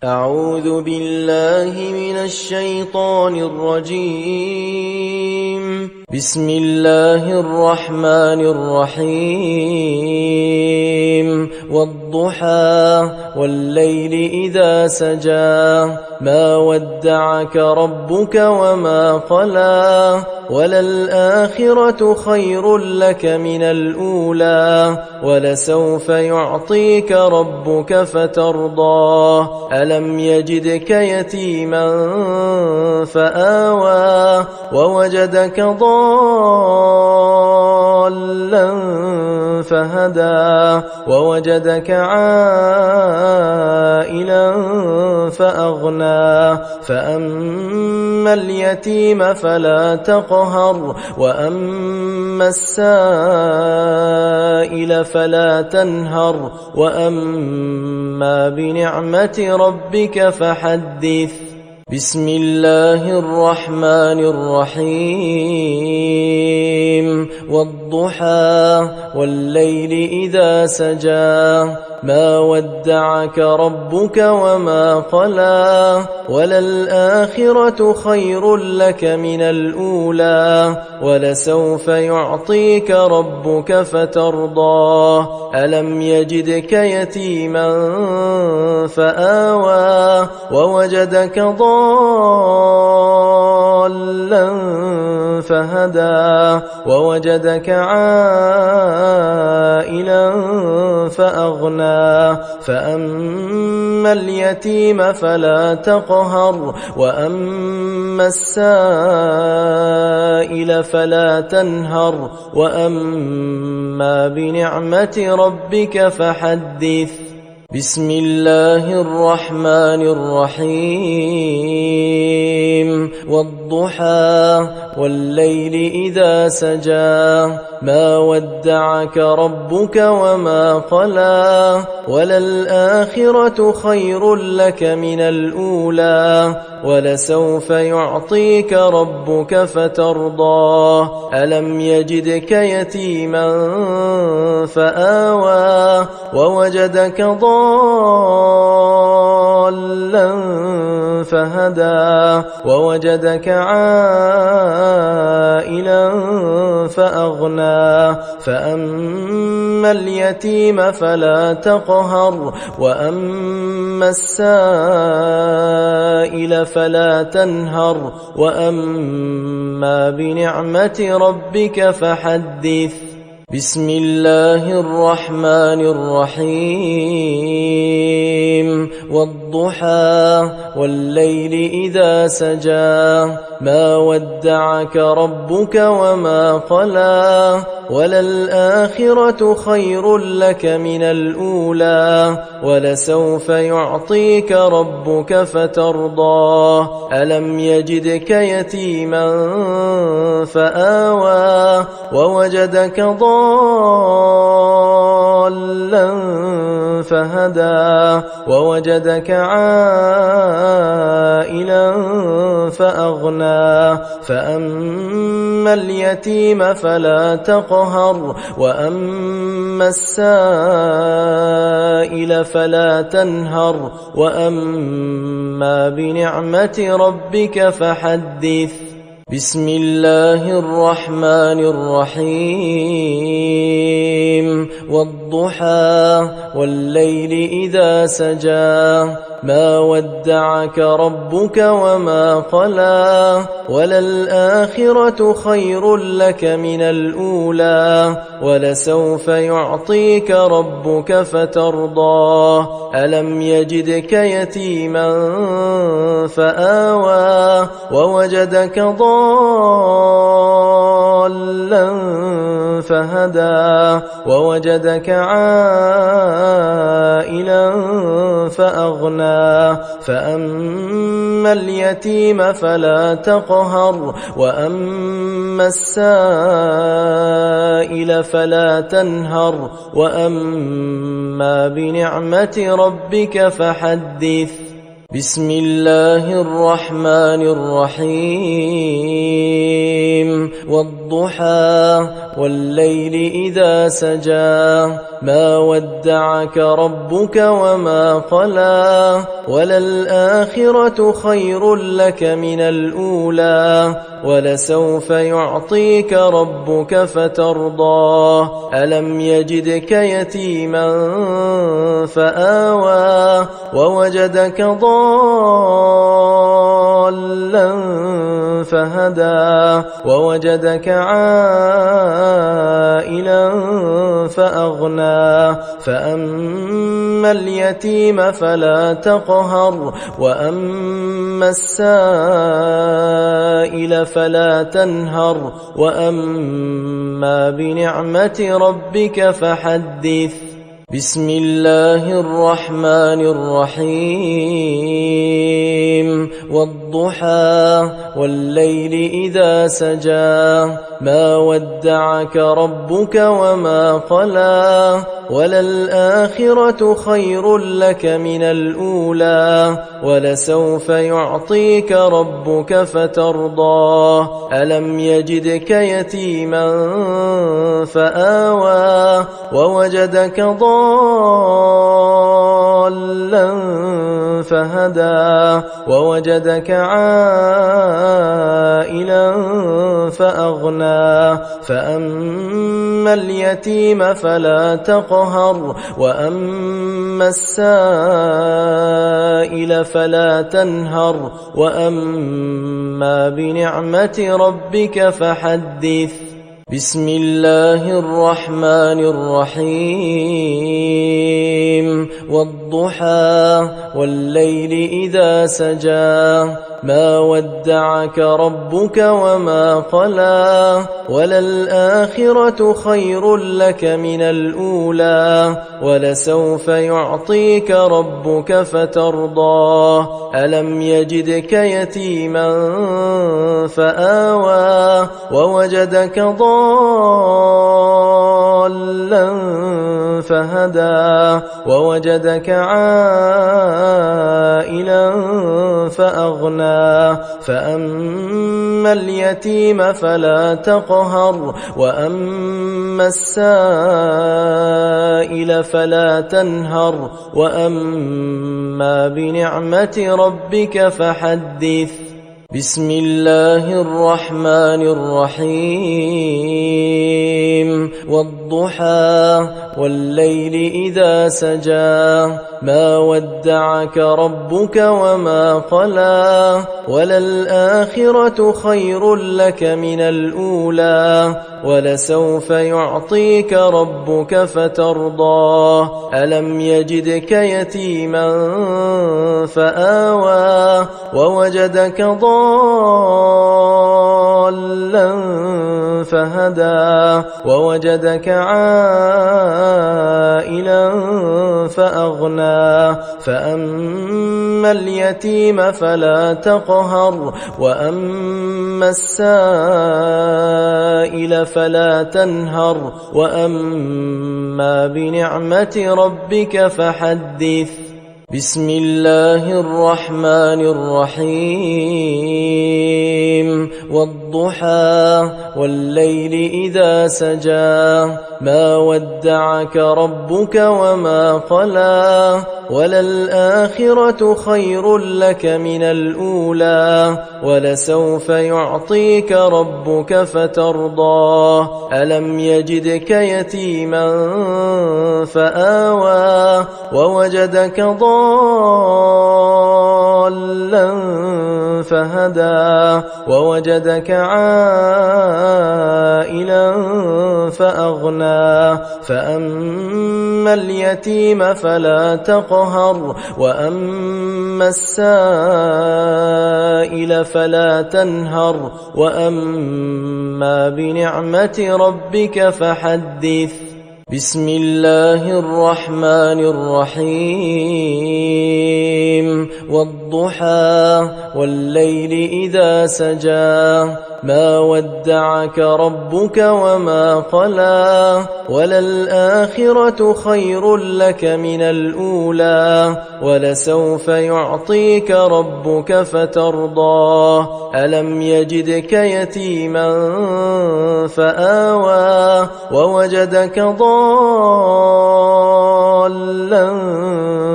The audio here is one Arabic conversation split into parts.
أعوذ بالله من الشيطان الرجيم. بسم الله الرحمن الرحيم. والضحى والليل إذا سجى ما ودعك ربك وما قلى وللآخرة خير لك من الأولى ولسوف يعطيك ربك فترضى ألم يجدك يتيما فآوى ووجدك ضالا فهدى ووجدك عائلا فأغنى فأما اليتيم فلا تقهر وأما السائل فلا تنهر وأما بنعمة ربك فحدث. بسم الله الرحمن الرحيم. والضحى والليل إذا سجى ما ودعك ربك وما قلى وللآخرة خير لك من الأولى ولسوف يعطيك ربك فترضى ألم يجدك يتيما فآوى ووجدك ضالا فهدى ووجدك عائلا فأغنى فأما اليتيم فلا تقهر وأما السائل فلا تنهر وأما بنعمة ربك فحدث. بسم الله الرحمن الرحيم. والضحى والليل إذا سجى ما ودعك ربك وما قلى وللآخرة خير لك من الأولى ولسوف يعطيك ربك فترضى ألم يجدك يتيما فآوى ووجدك ضالا فهدى ووجدك عائلا فأغنى فأما اليتيم فلا تقهر وأما السائل فلا تنهر وأما بنعمة ربك فحدث. بسم الله الرحمن الرحيم. والضحى والليل إذا سجى ما ودعك ربك وما قلى وللآخرة خير لك من الأولى ولسوف يعطيك ربك فترضى ألم يجدك يتيما فآوى ووجدك ضالا فهدى ووجدك عائلا فأغنى فأما اليتيم فلا تقهر وأما السائل فلا تنهر وأما بنعمة ربك فحدث. بسم الله الرحمن الرحيم. والضحى والليل إذا سجى ما ودعك ربك وما قلى وللآخرة خير لك من الأولى ولسوف يعطيك ربك فترضى ألم يجدك يتيما فآوى ووجدك ضالا فهدى ووجدك عائلا فأغنى فأما اليتيم فلا تقهر وأما السائل فلا تنهر وأما بنعمة ربك فحدث. بسم الله الرحمن الرحيم والضحى والليل إذا سجى ما ودعك ربك وما قلى وللآخرة خير لك من الأولى ولسوف يعطيك ربك فترضى ألم يجدك يتيما فآوى ووجدك ضالا فهدى ووجدك عائلا فأغنى فأما اليتيم فلا تقهر وأما السائل فلا تنهر وأما بنعمة ربك فحدث بسم الله الرحمن الرحيم والضحى والليل إذا سجى ما ودعك ربك وما قلى وللآخرة خير لك من الأولى ولسوف يعطيك ربك فترضى ألم يجدك يتيما فآوى ووجدك ضالا فهدى ووجدك عائلا فأغنى فأما اليتيم فلا تقهر وأما السائل فلا تنهر وأما بنعمة ربك فحدث بسم الله الرحمن الرحيم والضحى والليل إذا سجى ما ودعك ربك وما قلى وللآخرة خير لك من الأولى ولسوف يعطيك ربك فترضى ألم يجدك يتيما فآوى ووجدك ضالا فهدى ووجدك عائلا فأغنى فأما اليتيم فلا تقهر وأما السائل فلا تنهر وأما بنعمة ربك فحدث بسم الله الرحمن الرحيم والضحى والليل إذا سجى ما ودعك ربك وما قلى وللآخرة خير لك من الأولى ولسوف يعطيك ربك فترضى ألم يجدك يتيما فآوى ووجدك ضالا فهدى ووجدك عائلا فأغنى فأما اليتيم فلا تقهر وأما السائل فلا تنهر وأما بنعمة ربك فحدث بسم الله الرحمن الرحيم والضحى والليل إذا سجى ما ودعك ربك وما قلى وللآخرة خير لك من الأولى ولسوف يعطيك ربك فترضى ألم يجدك يتيما فآوى ووجدك ضالا فهدى ووجدك عائلا فأغنى فأما اليتيم فلا تقهر وأما السائل فلا تنهر وأما بنعمة ربك فحدث بسم الله الرحمن الرحيم والضحى والليل إذا سجى ما ودعك ربك وما قلى وللآخرة خير لك من الأولى ولسوف يعطيك ربك فترضى ألم يجدك يتيما فآوى ووجدك ضالا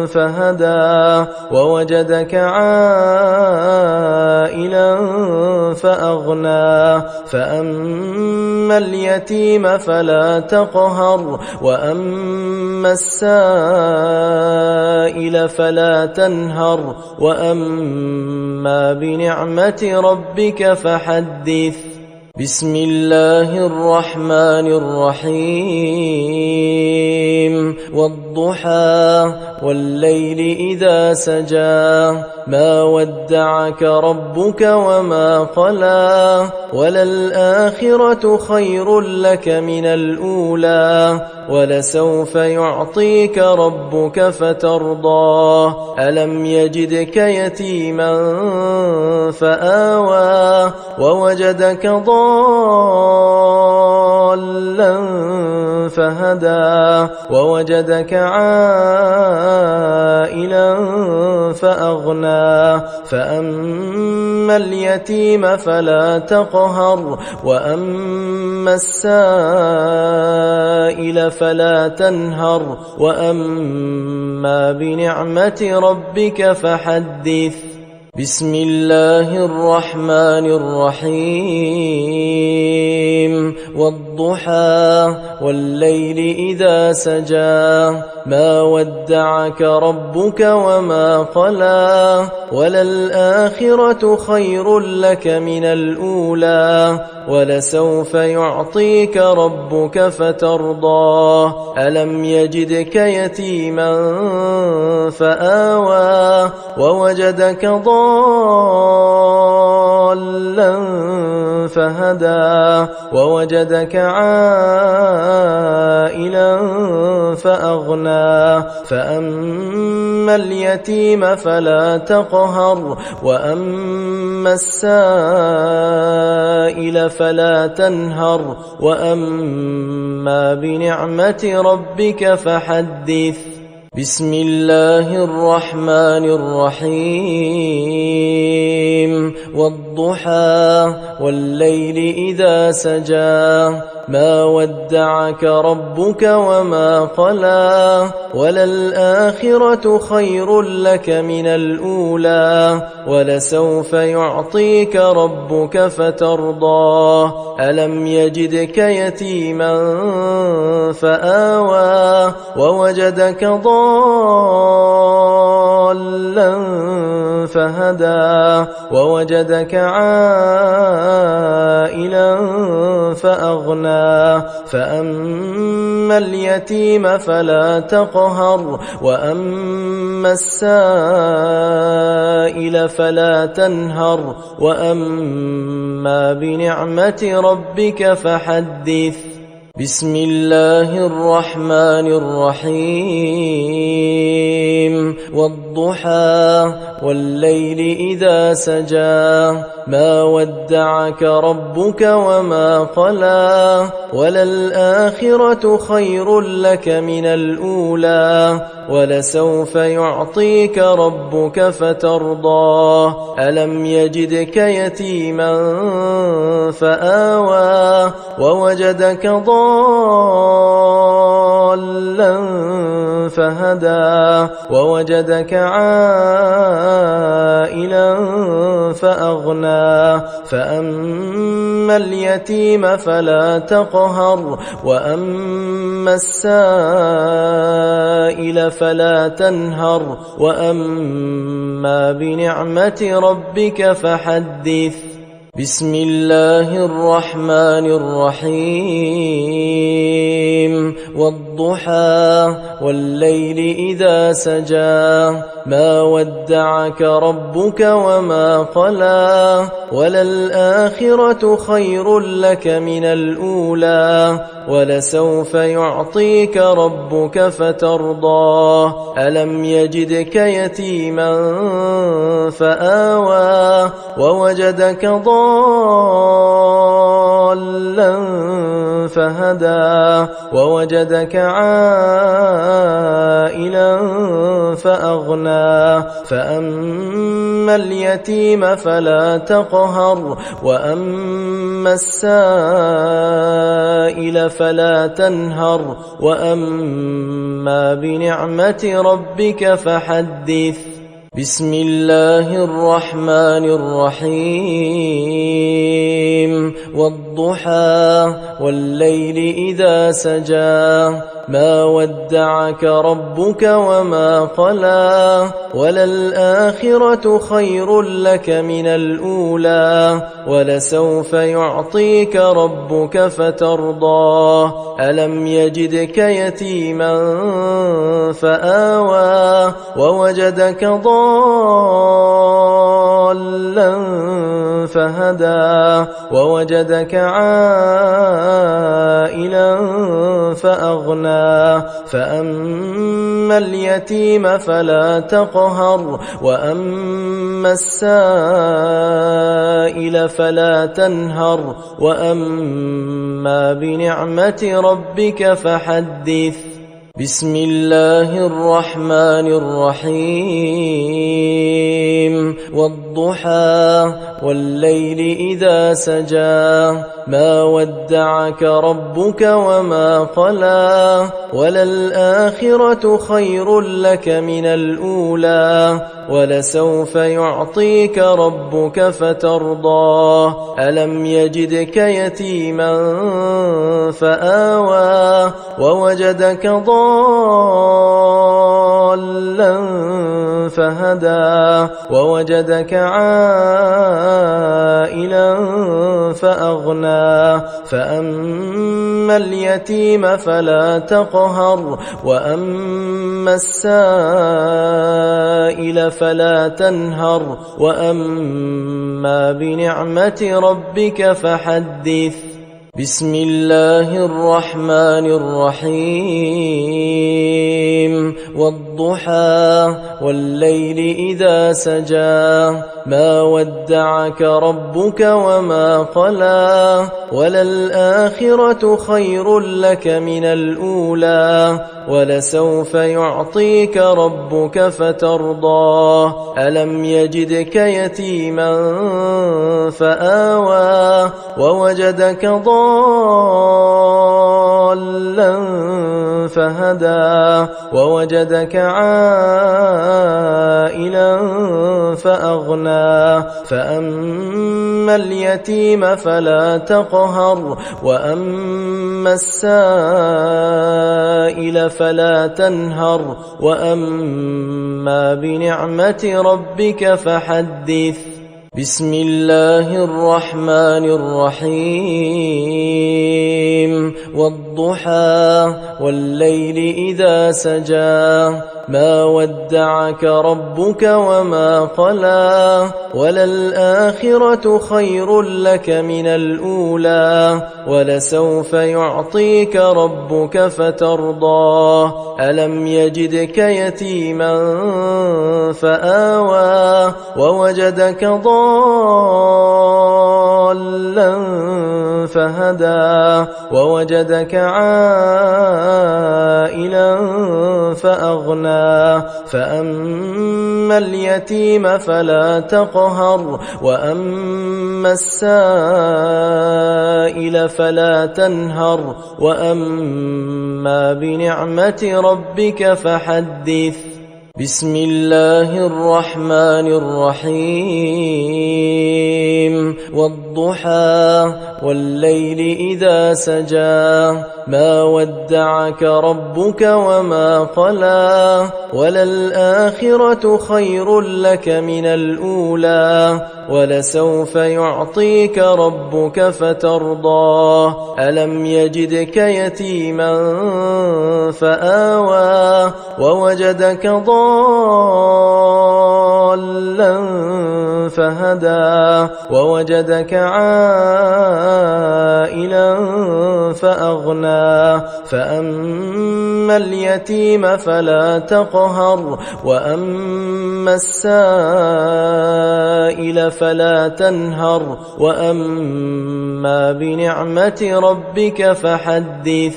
فهدى ووجدك عائلا فأغنى فأما اليتيم فلا تقهر وأما السائل فلا تنهر وأما بنعمة ربك فحدث بسم الله الرحمن الرحيم والضحى والليل إذا سجى ما ودعك ربك وما قلى وللآخرة خير لك من الأولى ولسوف يعطيك ربك فترضى ألم يجدك يتيما فآوى ووجدك ضالا فهدى ووجدك عائلا فأغنى فأما اليتيم فلا تقهر وأما السائل فلا تنهر وأما بنعمة ربك فحدث بسم الله الرحمن الرحيم والضحى والليل إذا سجى ما ودعك ربك وما قلى وللآخرة خير لك من الأولى ولسوف يعطيك ربك فترضى ألم يجدك يتيما فآوى ووجدك ضالا فهدى ووجدك عائلا فأغنى فأما اليتيم فلا تقهر وأما السائل فلا تنهر وأما بنعمة ربك فحدث بسم الله الرحمن الرحيم والضحى والليل إذا سجى ما ودعك ربك وما قلى وللآخرة خير لك من الأولى ولسوف يعطيك ربك فترضى ألم يجدك يتيما فآوى ووجدك ضالا فهدى ووجدك عائلا فأغنى فأما اليتيم فلا تقهر وأما السائل فلا تنهر وأما بنعمة ربك فحدث بسم الله الرحمن الرحيم والضحى والليل إذا سجى ما ودعك ربك وما قلى وللآخرة خير لك من الأولى ولسوف يعطيك ربك فترضى ألم يجدك يتيما فآوى ووجدك ضالا فهدى ووجدك عائلا فأغنى فأما اليتيم فلا تقهر وأما السائل فلا تنهر وأما بنعمة ربك فحدث بسم الله الرحمن الرحيم والضحى والليل إذا سجى ما ودعك ربك وما قلى وللآخرة خير لك من الأولى ولسوف يعطيك ربك فترضى ألم يجدك يتيما فآوى ووجدك ضالا فهدى ووجدك عائلا فأغنى فأما اليتيم فلا تقهر وأما السائل فلا تنهر وأما بنعمة ربك فحدث بسم الله الرحمن الرحيم والضحى والليل إذا سجى ما ودعك ربك وما قلى وللآخرة خير لك من الأولى ولسوف يعطيك ربك فترضى ألم يجدك يتيما فآوى ووجدك ضالا فهدى ووجدك عائلا فأغنى فأما اليتيم فلا تقهر وأما السائل فلا تنهر وأما بنعمة ربك فحدث بسم الله الرحمن الرحيم والضحى والليل إذا سجى ما ودعك ربك وما قلى وللآخرة خير لك من الأولى ولسوف يعطيك ربك فترضى ألم يجدك يتيما فآوى ووجدك ضالا فهدى ووجدك عائلا فأغنى فأما اليتيم فلا تقهر وأما السائل فلا تنهر وأما بنعمة ربك فحدث بسم الله الرحمن الرحيم والضحى والليل إذا سجى ما ودعك ربك وما قلى وللآخرة خير لك من الأولى ولسوف يعطيك ربك فترضى ألم يجدك يتيما فآوى ووجدك ضالا فهدى ووجدك عائلا فأغنى فأما اليتيم فلا تقهر وأما السائل فلا تنهر وأما بنعمة ربك فحدث بسم الله الرحمن الرحيم والضحى والليل إذا سجى ما ودعك ربك وما قلى وللآخرة خير لك من الأولى ولسوف يعطيك ربك فترضى ألم يجدك يتيما فآوى ووجدك ضالا فهدى ووجدك عائلا فأغنى فأما اليتيم فلا تقهر وأما السائل فلا تنهر وأما بنعمة ربك فحدث بسم الله الرحمن الرحيم والضحى والليل إذا سجى ما ودعك ربك وما قلى وللآخرة خير لك من الأولى ولسوف يعطيك ربك فترضى ألم يجدك يتيما فآوى ووجدك ضالا فهدى ووجدك عائلا فأغنى فأما اليتيم فلا تقهر وأما السائل فلا تنهر وأما بنعمة ربك فحدث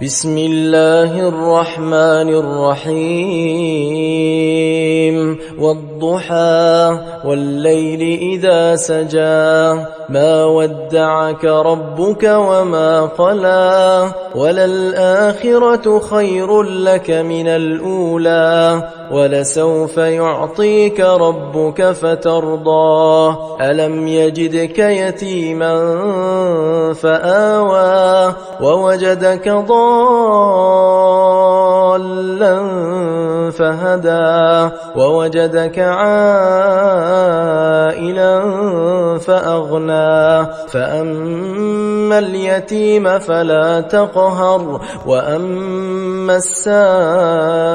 بسم الله الرحمن الرحيم والضحى والليل إذا سجى ما ودعك ربك وما قلى وللآخرة خير لك من الأولى ولسوف يعطيك ربك فترضى ألم يجدك يتيما فآوى ووجدك ضالا فهدى ووجدك عائلا فأغنى فأما اليتيم فلا تقهر وأما السائل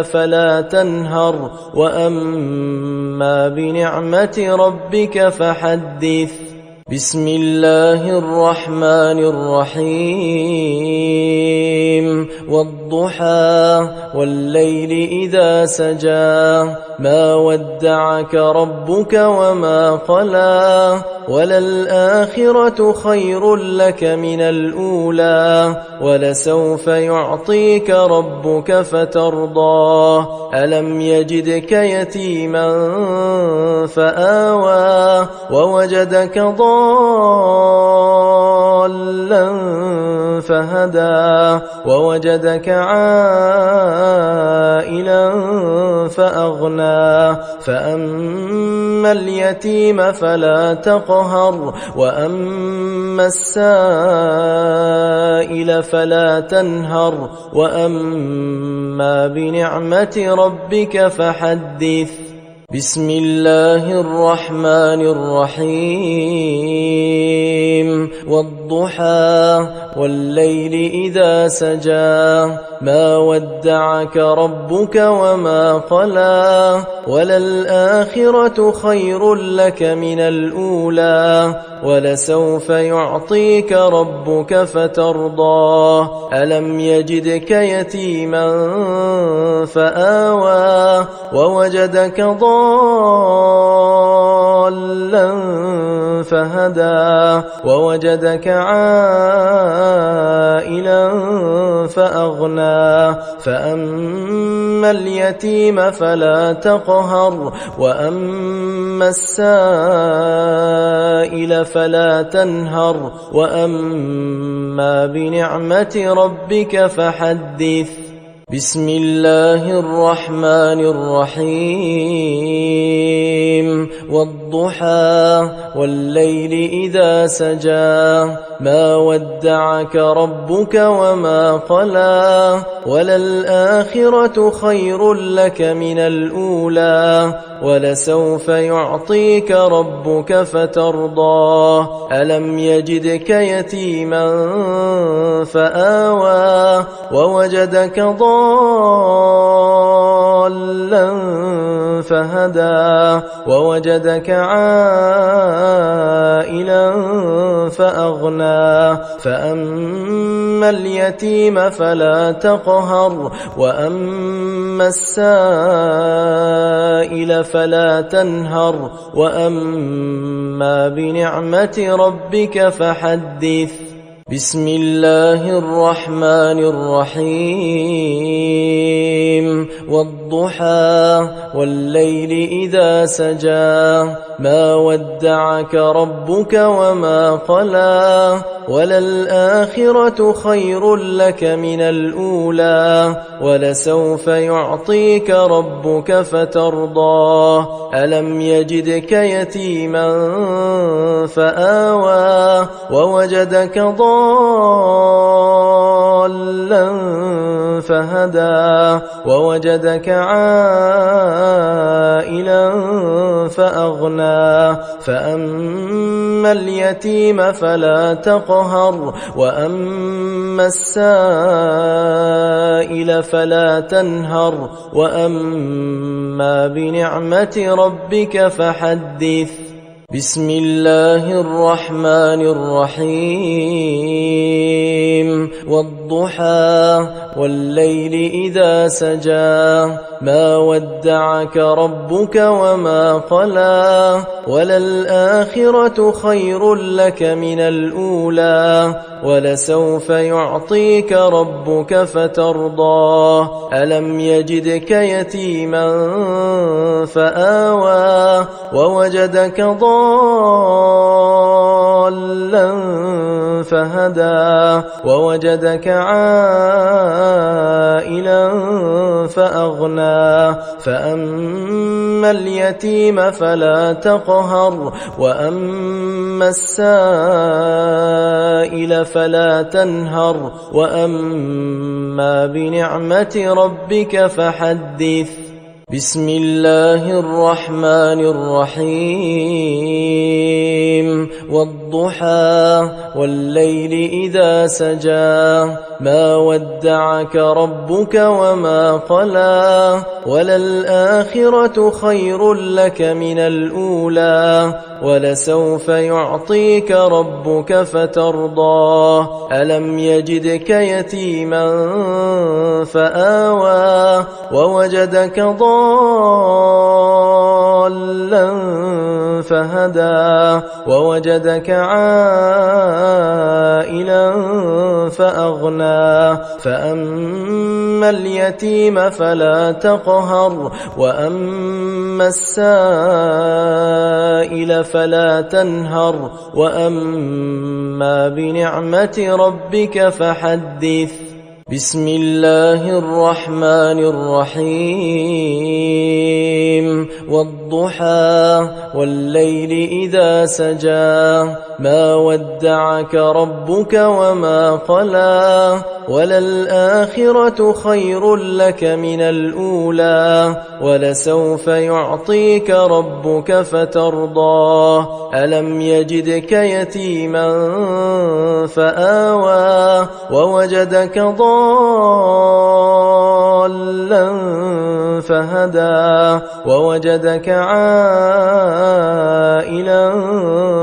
فلا تنهر وأما بنعمة ربك فحدث بسم الله الرحمن الرحيم والضحى والليل إذا سجى ما ودعك ربك وما قلى وللآخرة خير لك من الأولى ولسوف يعطيك ربك فترضى ألم يجدك يتيما فآوى ووجدك ضالا فهدى ووجدك عائلا فأغنى فأما اليتيم فلا تقهر وأما السائل فلا تنهر وأما بنعمة ربك فحدث بسم الله الرحمن الرحيم والضحى والليل إذا سجى ما ودعك ربك وما قلى وللآخرة خير لك من الأولى ولسوف يعطيك ربك فترضى ألم يجدك يتيما فآوى ووجدك ضالا فهدى ووجدك عائلا فأغنى فأما اليتيم فلا تقهر وأما السائل فلا تنهر وأما بنعمة ربك فحدث بسم الله الرحمن الرحيم والضحى والليل إذا سجى ما ودعك ربك وما قلى وللآخرة خير لك من الأولى ولسوف يعطيك ربك فترضى ألم يجدك يتيما فآوى ووجدك ضالا فهدى ووجدك عائلا فأغنى فأما اليتيم فلا تقهر وأما السائل فلا تنهر وأما بنعمة ربك فحدث بسم الله الرحمن الرحيم والضحى والضحى والليل إذا سجى ما ودعك ربك وما قلى وللآخرة خير لك من الأولى ولسوف يعطيك ربك فترضى ألم يجدك يتيما فآوى ووجدك ضالا فهدى ووجدك عائلا فأغنى فأما اليتيم فلا تقهر وأما السائل فلا تنهر وأما بنعمة ربك فحدث بسم الله الرحمن الرحيم والضحى والليل إذا سجى ما ودعك ربك وما قلى وللآخرة خير لك من الأولى ولسوف يعطيك ربك فترضى ألم يجدك يتيما فآوى ووجدك ضالا فهدى ووجدك عائلا فأغنى فأما اليتيم فلا تقهر وأما السائل فلا تنهر وأما بنعمة ربك فحدث بسم الله الرحمن الرحيم والضحى والليل إذا سجى ما ودعك ربك وما قلى وللآخرة خير لك من الأولى ولسوف يعطيك ربك فترضى ألم يجدك يتيما فآوى ووجدك ضالا فهدى ووجدك عائلا فأغنى فأما اليتيم فلا تقهر وأما السائل فلا تنهر وأما بنعمة ربك فحدث بسم الله الرحمن الرحيم والضحى والليل إذا سجى ما ودعك ربك وما قلى وللآخرة خير لك من الأولى ولسوف يعطيك ربك فترضى ألم يجدك يتيما فآوى ووجدك ضالا فهدى ووجدك عائلا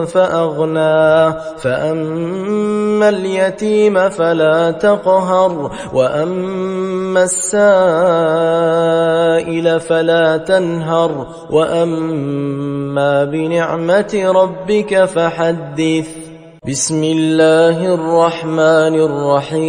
فأغنى فأما اليتيم فلا تقهر وأما السائل فلا تنهر وأما بنعمة ربك فحدث بسم الله الرحمن الرحيم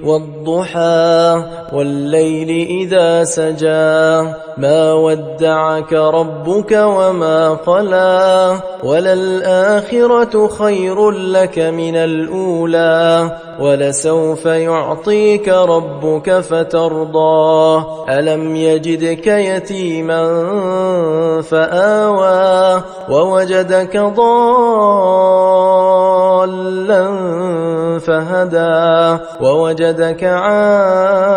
والضحى والليل إذا سجى ما ودعك ربك وما قلى وللآخرة خير لك من الأولى ولسوف يعطيك ربك فترضى ألم يجدك يتيما فآوى ووجدك ضالا فهدى ووجدك عائلا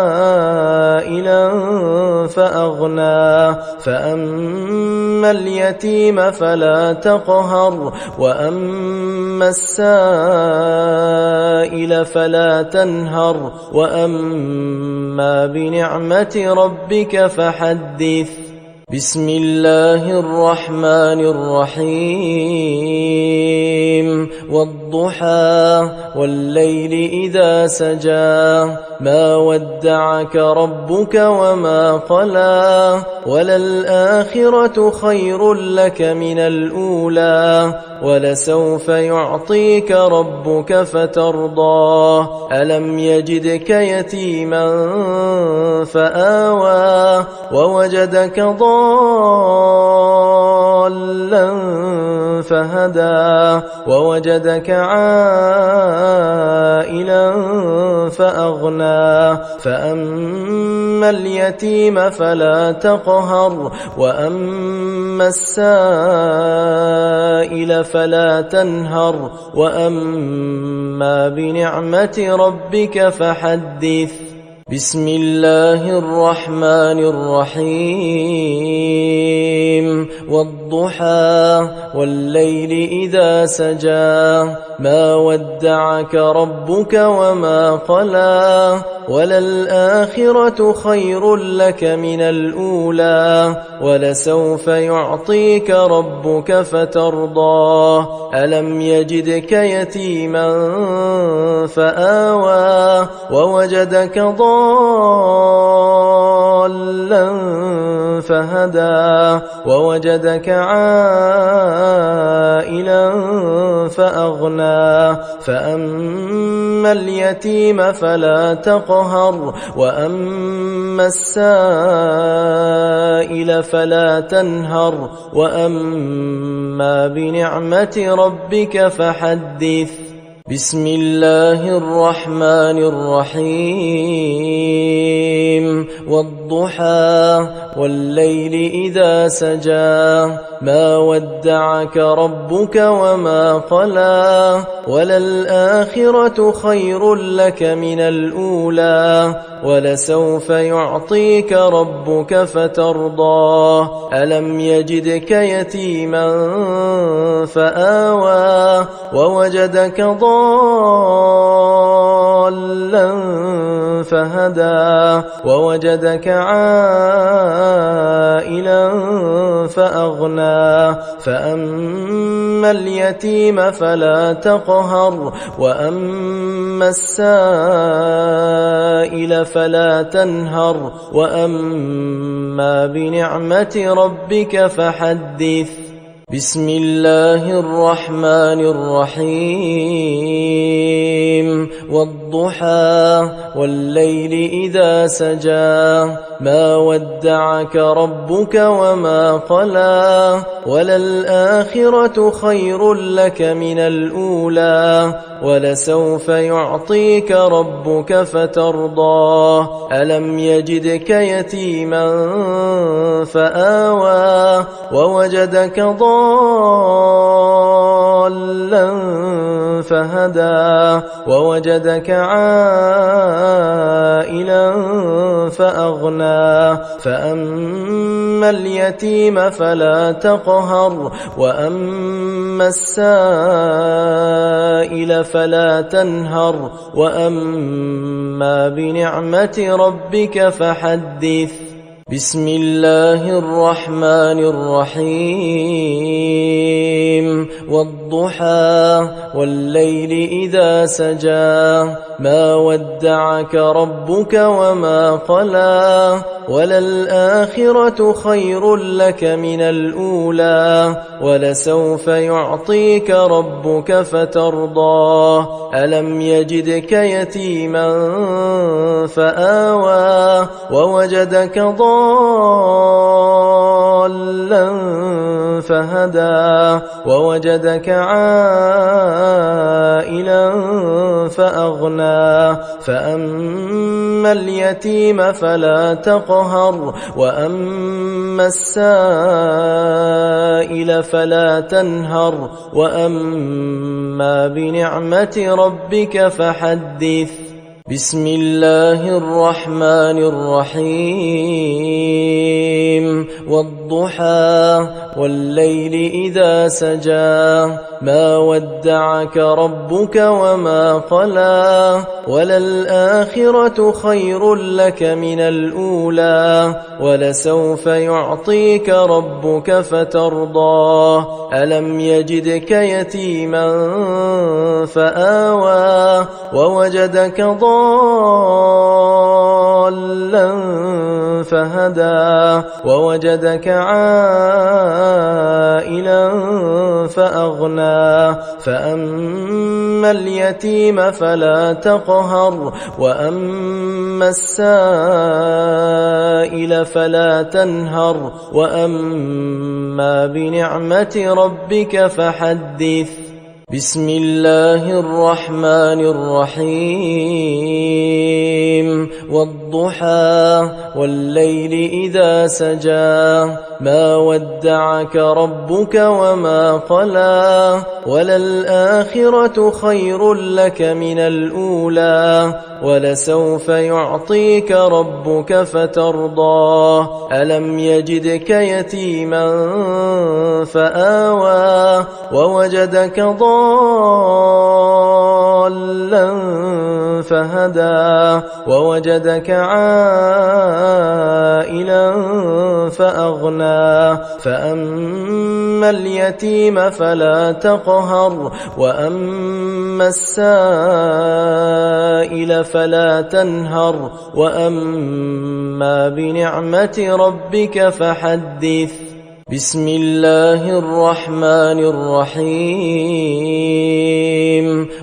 فأغنى فأما اليتيم فلا تقهر وأما السائل فلا تنهر وأما بنعمة ربك فحدث بسم الله الرحمن الرحيم والضحى والليل إذا سجى ما ودعك ربك وما قلى وللآخرة خير لك من الأولى ولسوف يعطيك ربك فترضى ألم يجدك يتيما فآوى ووجدك ضالا فهدى ووجدك عائلا فأغنى فأما اليتيم فلا تقهر وأما السائل فلا تنهر وأما بنعمة ربك فحدث بسم الله الرحمن الرحيم والضحى والليل إذا سجى ما ودعك ربك وما قلى وللآخرة خير لك من الأولى ولسوف يعطيك ربك فترضى ألم يجدك يتيما فآوى ووجدك ضالا فهدى ووجدك عائلا فأغنى فأما اليتيم فلا تقهر وأما السائل فلا تنهر وأما بنعمة ربك فحدث بسم الله الرحمن الرحيم والضحى والليل إذا سجى ما ودعك ربك وما قلى وللآخرة خير لك من الأولى ولسوف يعطيك ربك فترضى ألم يجدك يتيما فآوى ووجدك ضالا فهدى ووجدك عائلا فأغنى فأما اليتيم فلا تقهر وأما السائل فلا تنهر وأما بنعمة ربك فحدث بسم الله الرحمن الرحيم والضحى والليل إذا سجى ما ودعك ربك وما قلى وللآخرة خير لك من الأولى ولسوف يعطيك ربك فترضى ألم يجدك يتيما فآوى ووجدك ضالا فهدى ووجدك عائلا فأغنى فأما اليتيم فلا تقهر وأما السائل فلا تنهر وأما بنعمة ربك فحدث بسم الله الرحمن الرحيم والضحى والليل إذا سجى ما ودعك ربك وما قلى وللآخرة خير لك من الأولى ولسوف يعطيك ربك فترضى ألم يجدك يتيما فآوى ووجدك ضالا فهدى ووجدك عائلا فأغنى فأما اليتيم فلا تقهر وأما السائل فلا تنهر وأما بنعمة ربك فحدث بسم الله الرحمن الرحيم والضحى والضحى والليل إذا سجى ما ودعك ربك وما قلى وللآخرة خير لك من الأولى ولسوف يعطيك ربك فترضى ألم يجدك يتيما فآوى ووجدك ضالا فهدى ووجدك عائلا فأغنى فأما اليتيم فلا تقهر وأما السائل فلا تنهر وأما بنعمة ربك فحدث بسم الله الرحمن الرحيم والضحى والليل إذا سجى ما ودعك ربك وما قلى وللآخرة خير لك من الأولى ولسوف يعطيك ربك فترضى ألم يجدك يتيما فآوى ووجدك ضالا فهدى ووجدك عائلا فأغنى فأما اليتيم فلا تقهر وأما السائل فلا تنهر وأما بنعمة ربك فحدث بسم الله الرحمن الرحيم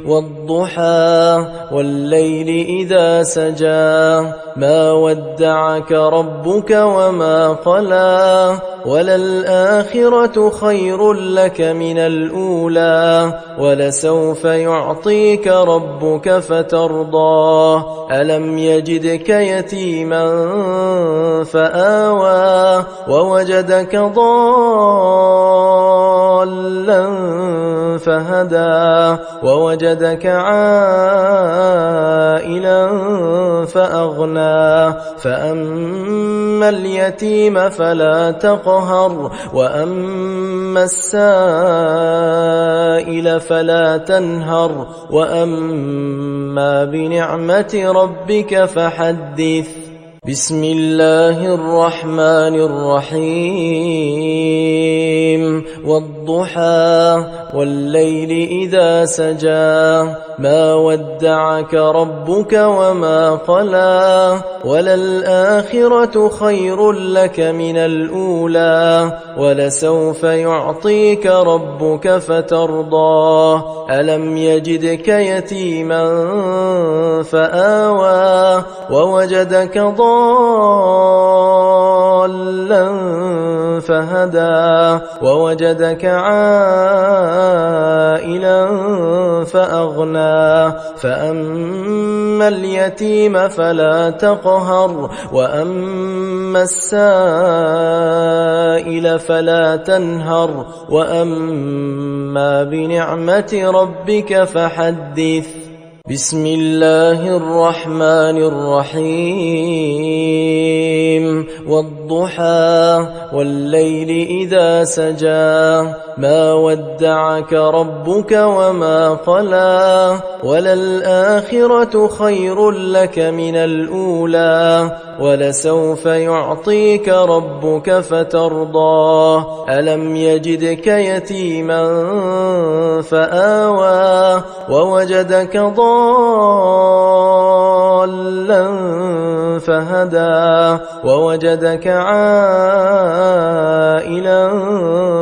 والضحى والليل إذا سجى ما ودعك ربك وما قلى وللآخرة خير لك من الأولى ولسوف يعطيك ربك فترضى ألم يجدك يتيما فآوى ووجدك ضالا فهدى ووجدك عائلا فأغنى فأما اليتيم فلا تقهر وأما السائل فلا تنهر وأما بنعمة ربك فحدث بسم الله الرحمن الرحيم والضحى والليل إذا سجى ما ودعك ربك وما قلى وللآخرة خير لك من الأولى ولسوف يعطيك ربك فترضى ألم يجدك يتيما فآوى ووجدك ضالا فهدى ووجدك عائلا فأغنى فأما اليتيم فلا تقهر وأما السائل فلا تنهر وأما بنعمة ربك فحدث بسم الله الرحمن الرحيم والضحى والليل إذا سجى ما ودعك ربك وما قلى وللآخرة خير لك من الأولى ولسوف يعطيك ربك فترضى ألم يجدك يتيما فآوى ووجدك ضالا فهدى ووجدك عائلا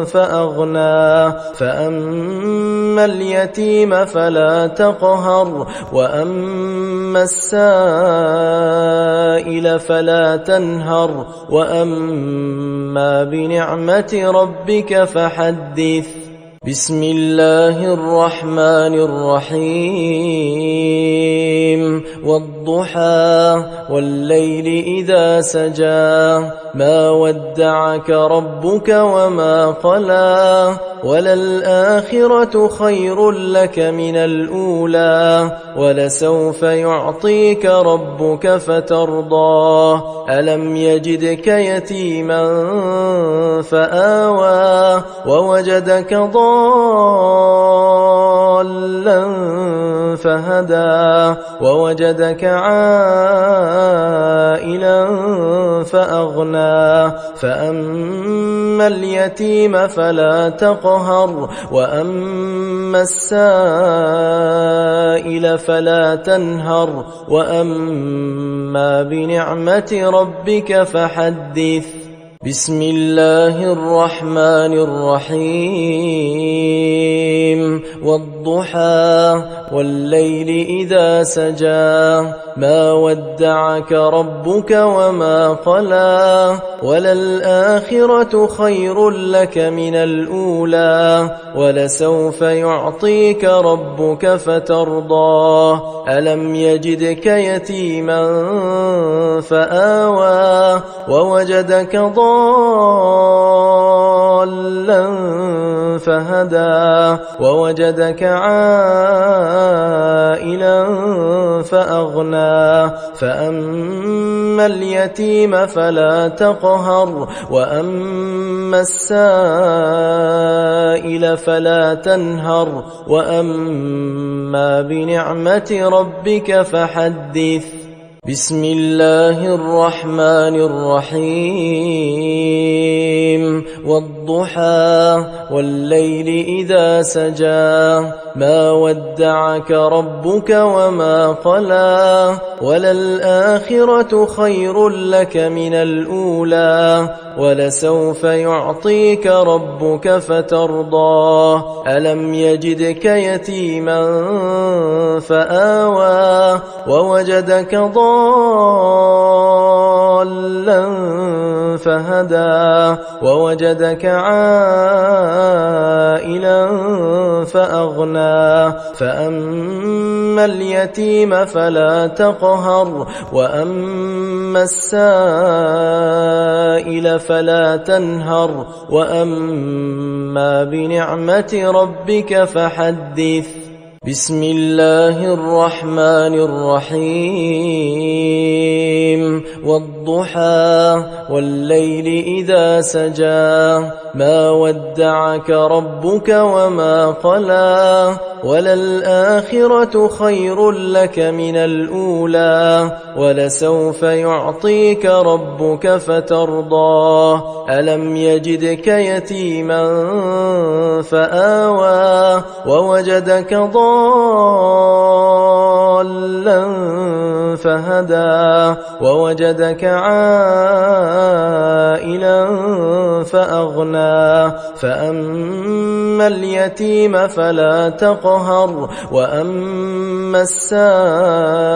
فأغنى فأما اليتيم فلا تقهر وأما السائل فلا تنهر وأما بنعمة ربك فحدث بسم الله الرحمن الرحيم والضحى والليل إذا سجى ما ودعك ربك وما قلى وللآخرة خير لك من الأولى ولسوف يعطيك ربك فترضى ألم يجدك يتيما فآوى ووجدك ضالا فهدى ووجدك عائلا فأغنى فأما اليتيم فلا تقهر وأما السائل فلا تنهر وأما بنعمة ربك فحدث بسم الله الرحمن الرحيم والضحى والليل إذا سجى ما ودعك ربك وما قلى وللآخرة خير لك من الأولى ولسوف يعطيك ربك فترضى ألم يجدك يتيما فآوى ووجدك ضالا فهدى ووجدك عائلا فأغنى فأما اليتيم فلا تقهر وأما السائل فلا تنهر وأما بنعمة ربك فحدث بسم الله الرحمن الرحيم والضحى والليل إذا سجى ما ودعك ربك وما قلى وللآخرة خير لك من الأولى ولسوف يعطيك ربك فترضى ألم يجدك يتيما فآوى ووجدك ضالا فهدى ووجدك عائلا فأغنى فأما اليتيم فلا تقهر وأما السائل فلا تنهر وأما بنعمة ربك فحدث بسم الله الرحمن الرحيم والضحى والليل إذا سجى ما ودعك ربك وما قلى وللآخرة خير لك من الأولى ولسوف يعطيك ربك فترضى ألم يجدك يتيما فآوى ووجدك ضالا فهدى ووجدك عائلا فأغنى فأما اليتيم فلا تقهر وأما السائل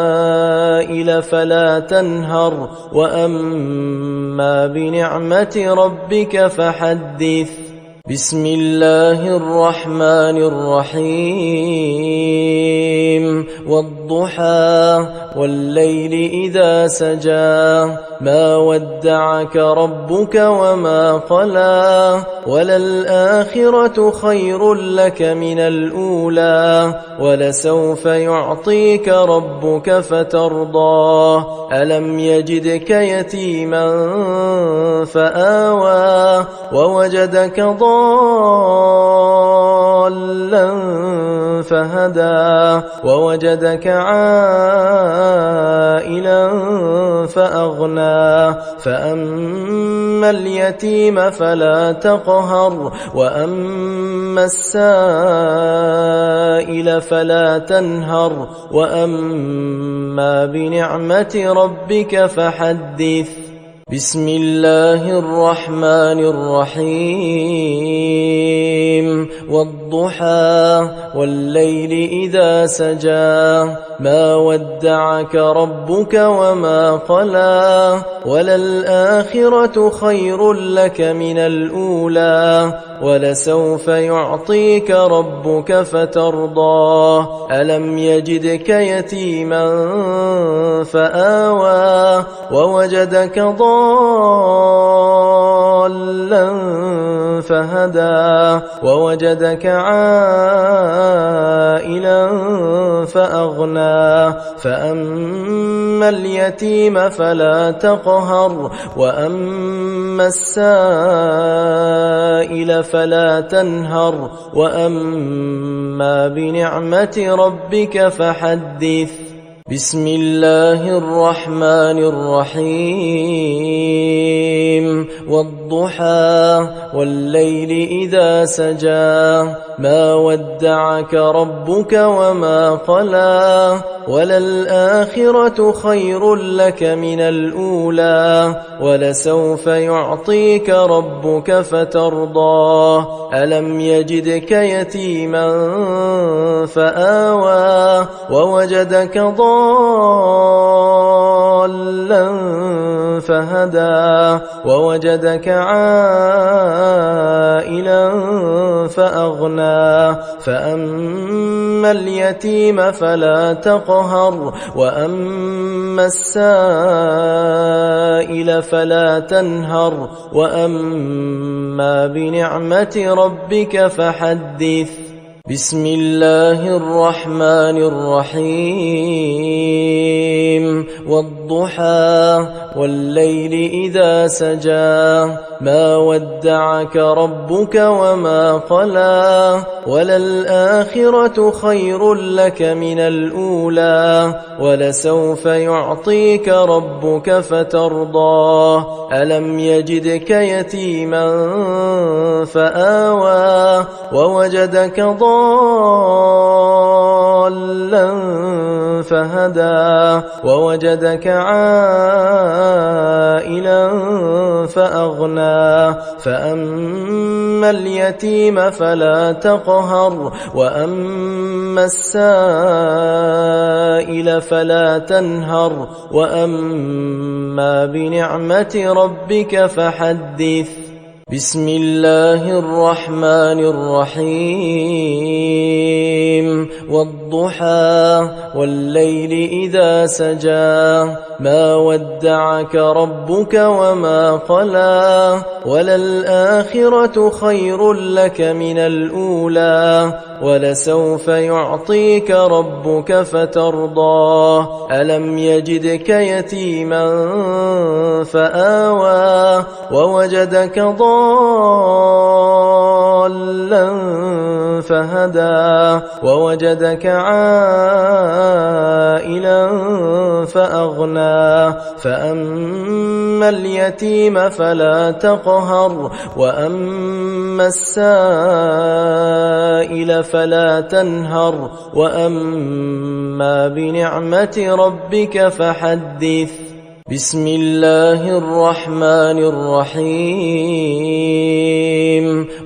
فلا تنهر وأما بنعمة ربك فحدث بسم الله الرحمن الرحيم والضحى والليل إذا سجى ما ودعك ربك وما قلى وللآخرة خير لك من الأولى ولسوف يعطيك ربك فترضى ألم يجدك يتيما فآوى ووجدك ضالا فهدى ووجدك عائلا فأغنى فأما اليتيم فلا تقهر وأما السائل فلا تنهر وأما بنعمة ربك فحدث بسم الله الرحمن الرحيم والضحى والليل إذا سجى ما ودعك ربك وما قلى وللآخرة خير لك من الأولى ولسوف يعطيك ربك فترضى ألم يجدك يتيما فآوى ووجدك ضالا فهدى ووجدك عائلا فأغنى فأما اليتيم فلا تقهر وأما السائل فلا تنهر وأما بنعمة ربك فحدث بسم الله الرحمن الرحيم والضحى والليل إذا سجى ما ودعك ربك وما قلى وللآخرة خير لك من الأولى ولسوف يعطيك ربك فترضى ألم يجدك يتيما فآوى ووجدك ضالا فهدى ووجدك عائلا فأغنى فأما اليتيم فلا تقهر وأما السائل فلا تنهر وأما بنعمة ربك فحدث بسم الله الرحمن الرحيم والضحى والليل إذا سجى ما ودعك ربك وما قلى وللآخرة خير لك من الأولى ولسوف يعطيك ربك فترضى ألم يجدك يتيما فآوى ووجدك ضالا فهدى ووجدك عائلا فأغنى فأما اليتيم فلا تقهر وأما السائل فلا تنهر وأما بنعمة ربك فحدث بسم الله الرحمن الرحيم والضحى والليل إذا سجى ما ودعك ربك وما قلى وللآخرة خير لك من الأولى ولسوف يعطيك ربك فترضى ألم يجدك يتيما فآوى ووجدك ضالا فهدى ووجدك عائلا فأغنى فأما اليتيم فلا تقهر وأما السائل فلا تنهر وأما بنعمة ربك فحدث بسم الله الرحمن الرحيم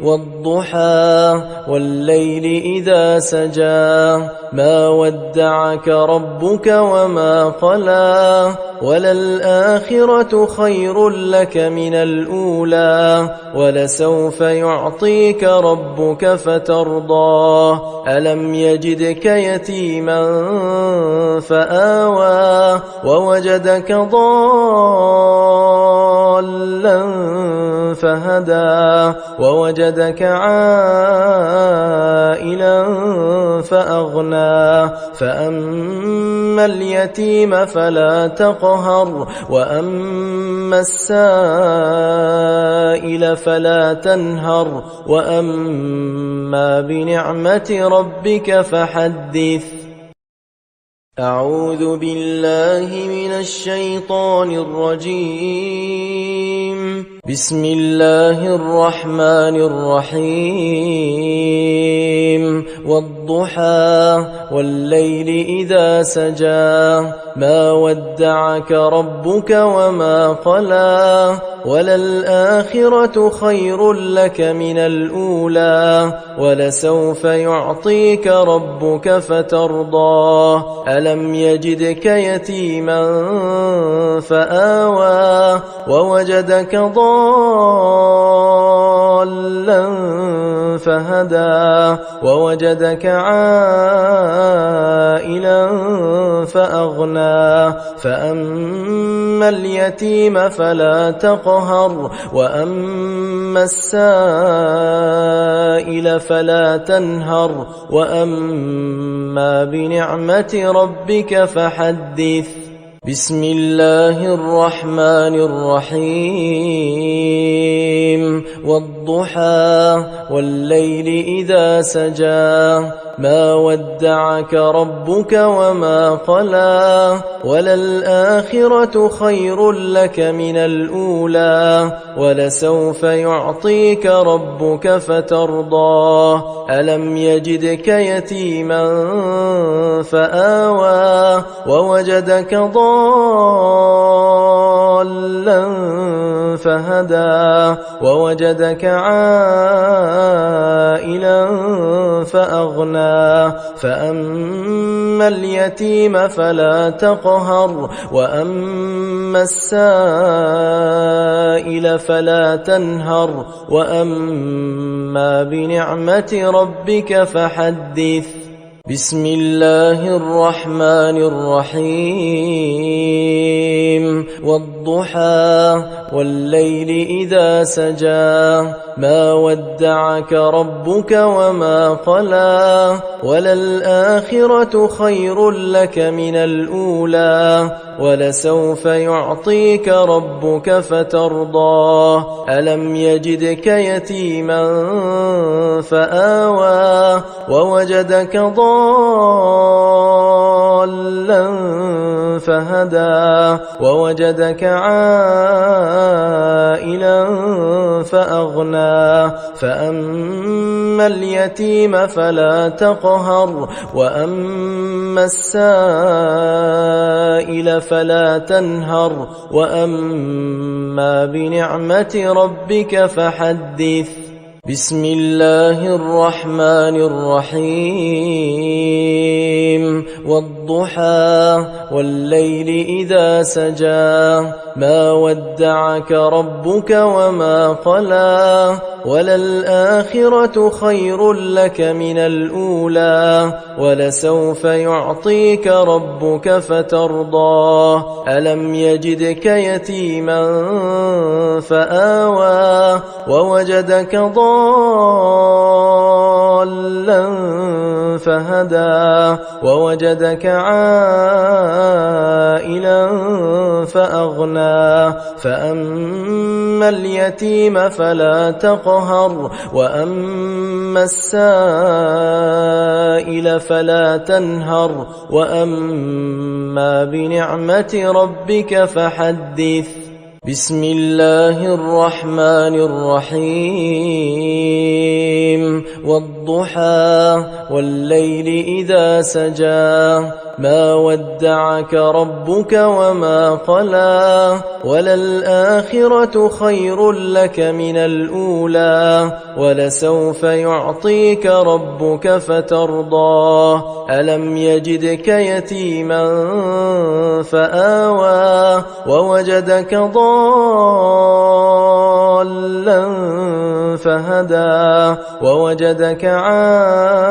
والضحى والليل إذا سجى ما ودعك ربك وما قلى وللآخرة خير لك من الأولى ولسوف يعطيك ربك فترضى ألم يجدك يتيما فآوى ووجدك ضالا فهدى ووجدك عائلا فأغنى فأما اليتيم فلا تقهر وأما السائل فلا تنهر وأما بنعمة ربك فحدث أعوذ بالله من الشيطان الرجيم بسم الله الرحمن الرحيم والضحى والليل إذا سجى ما ودعك ربك وما قلى وللآخرة خير لك من الأولى ولسوف يعطيك ربك فترضى ألم يجدك يتيما فآوى ووجدك ضالا فهدى ووجدك عائلا فأغنى فأما اليتيم فلا تقهر وأما السائل فلا تنهر وأما بنعمة ربك فحدث بسم الله الرحمن الرحيم والضحى والليل إذا سجى ما ودعك ربك وما قلى وللآخرة خير لك من الأولى ولسوف يعطيك ربك فترضى ألم يجدك يتيما فآوى ووجدك ضالا فهدى ووجدك عائلا فأغنى فأما اليتيم فلا تقهر وأما السائل فلا تنهر وأما بنعمة ربك فحدث بسم الله الرحمن الرحيم والضحى والليل إذا سجى ما ودعك ربك وما قلى وللآخرة خير لك من الأولى ولسوف يعطيك ربك فترضى ألم يجدك يتيما فآوى ووجدك ضالا فهدى ووجدك عائلا فأغنى فأما اليتيم فلا تقهر وأما السائل فلا تنهر وأما بنعمة ربك فحدث بسم الله الرحمن الرحيم والضحى والليل إذا سجى ما ودعك ربك وما قلى وللآخرة خير لك من الأولى ولسوف يعطيك ربك فترضى ألم يجدك يتيما فآوى ووجدك ضالا فهدى ووجدك عائلا فأغنى فأما اليتيم فلا تقهر وأما السائل فلا تنهر وأما بنعمة ربك فحدث بسم الله الرحمن الرحيم والضحى والليل إذا سجى ما ودعك ربك وما قلى وللآخرة خير لك من الأولى ولسوف يعطيك ربك فترضى ألم يجدك يتيما فآوى ووجدك ضالا فهدى ووجدك عائلا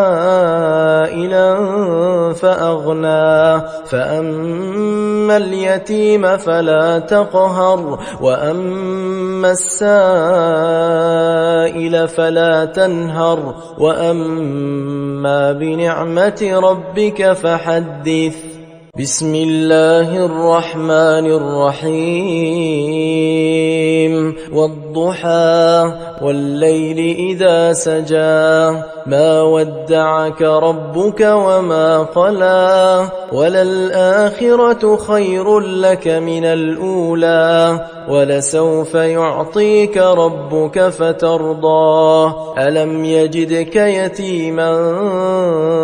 فأغنى فأما اليتيم فلا تقهر وأما السائل فلا تنهر وأما بنعمة ربك فحدث بسم الله الرحمن الرحيم والضحى والليل إذا سجى ما ودعك ربك وما قلى وللآخرة خير لك من الأولى ولسوف يعطيك ربك فترضى ألم يجدك يتيما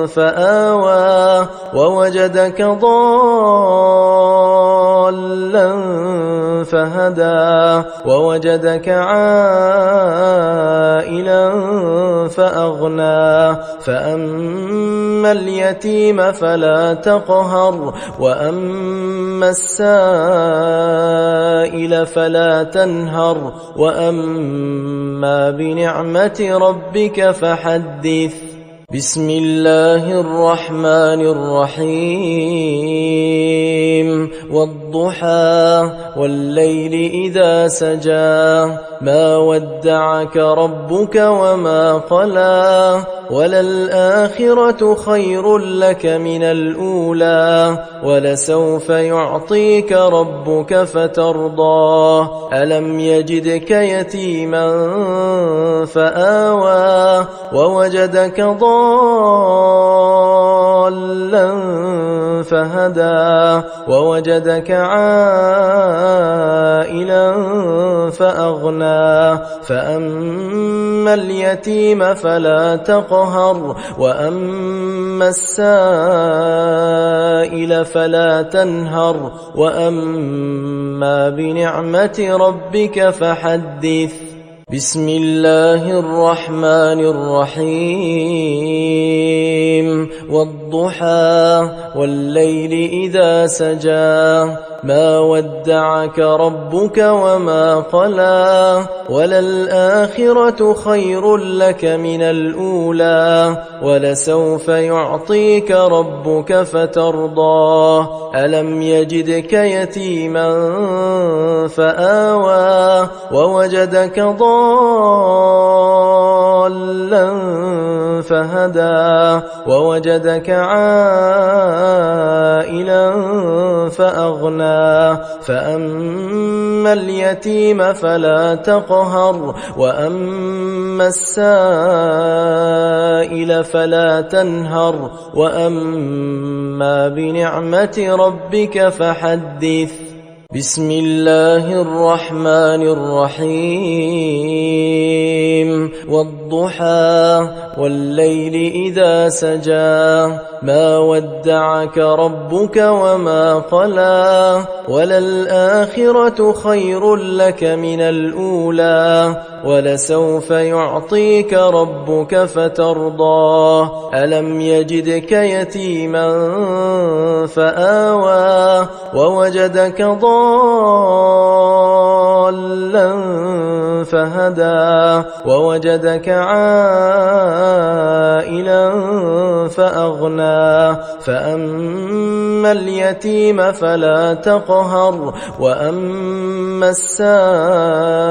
فآوى ووجدك ضالا فهدى ووجدك عائلا فأغنى فأما اليتيم فلا تقهر وأما السائل فلا تنهر وأما بنعمة ربك فحدث بسم الله الرحمن الرحيم والضحى والليل إذا سجى ما ودعك ربك وما قلى وللآخرة خير لك من الأولى ولسوف يعطيك ربك فترضى ألم يجدك يتيما فآوى ووجدك ضالا فهدى ووجدك عائلا فأغنى فأما اليتيم فلا تقهر وأما السائل فلا تنهر وأما بنعمة ربك فحدث بسم الله الرحمن الرحيم والضحى والليل إذا سجى ما ودعك ربك وما قلى وللآخرة خير لك من الأولى ولسوف يعطيك ربك فترضى ألم يجدك يتيما فآوى ووجدك ضالا فهدى ووجدك عائلا فأغنى فأما اليتيم فلا تقهر وأما السائل فلا تنهر وأما بنعمة ربك فحدث بسم الله الرحمن الرحيم والضحى والليل إذا سجى ما ودعك ربك وما قلى وللآخرة خير لك من الأولى ولسوف يعطيك ربك فترضى ألم يجدك يتيما فآوى ووجدك ضالا فهدى ووجدك عائلا فأغنى فأما اليتيم فلا تقهر وأما السائل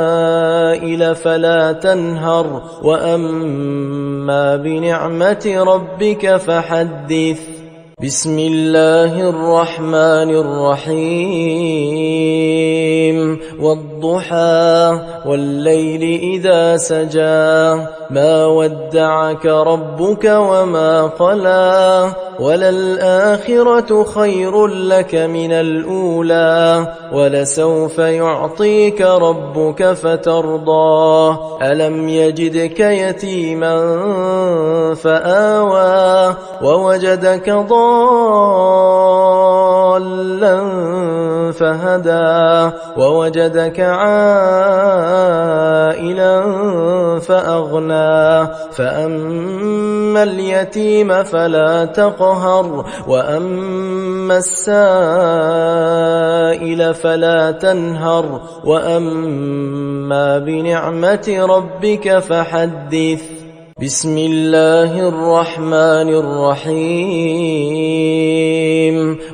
فلا تنهر وأما بنعمة ربك فحدث بسم الله الرحمن الرحيم والضحى والليل إذا سجى ما ودعك ربك وما قلى وللآخرة خير لك من الأولى ولسوف يعطيك ربك فترضى ألم يجدك يتيما فآوى ووجدك ضالا فهدى ووجدك عائلا فأغنى فأما اليتيم فلا تقهر وأما السائل فلا تنهر وأما بنعمة ربك فحدث بسم الله الرحمن الرحيم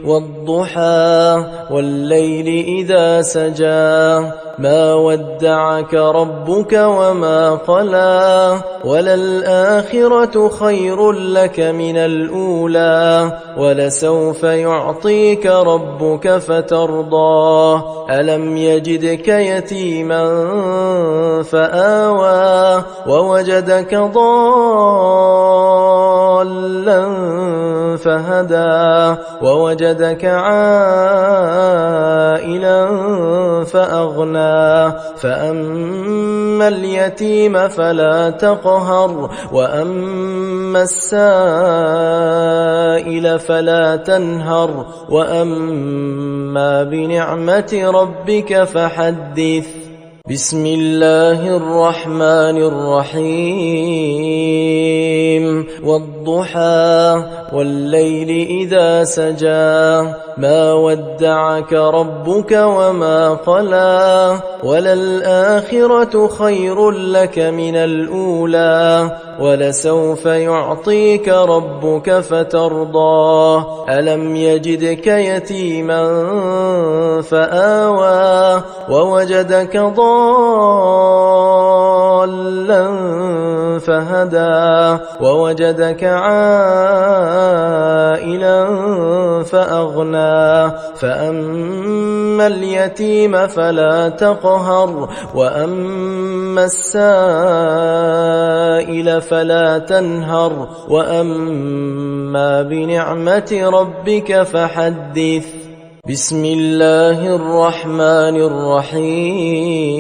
والضحى والليل إذا سجى ما ودعك ربك وما قلى وللآخرة خير لك من الأولى ولسوف يعطيك ربك فترضى ألم يجدك يتيما فآوى ووجدك ضالا فهدى ووجدك عائلا فأغنى فأما اليتيم فلا تقهر وأما السائل فلا تنهر وأما بنعمة ربك فحدث بسم الله الرحمن الرحيم والضحى والليل إذا سجى ما ودعك ربك وما قلى وللآخرة خير لك من الأولى ولسوف يعطيك ربك فترضى ألم يجدك يتيما فآوى ووجدك ضالا فهدى ووجدك عائلا فأغنى فأما اليتيم فلا تقهر وأما السائل فلا تنهر وأما بنعمة ربك فحدث بسم الله الرحمن الرحيم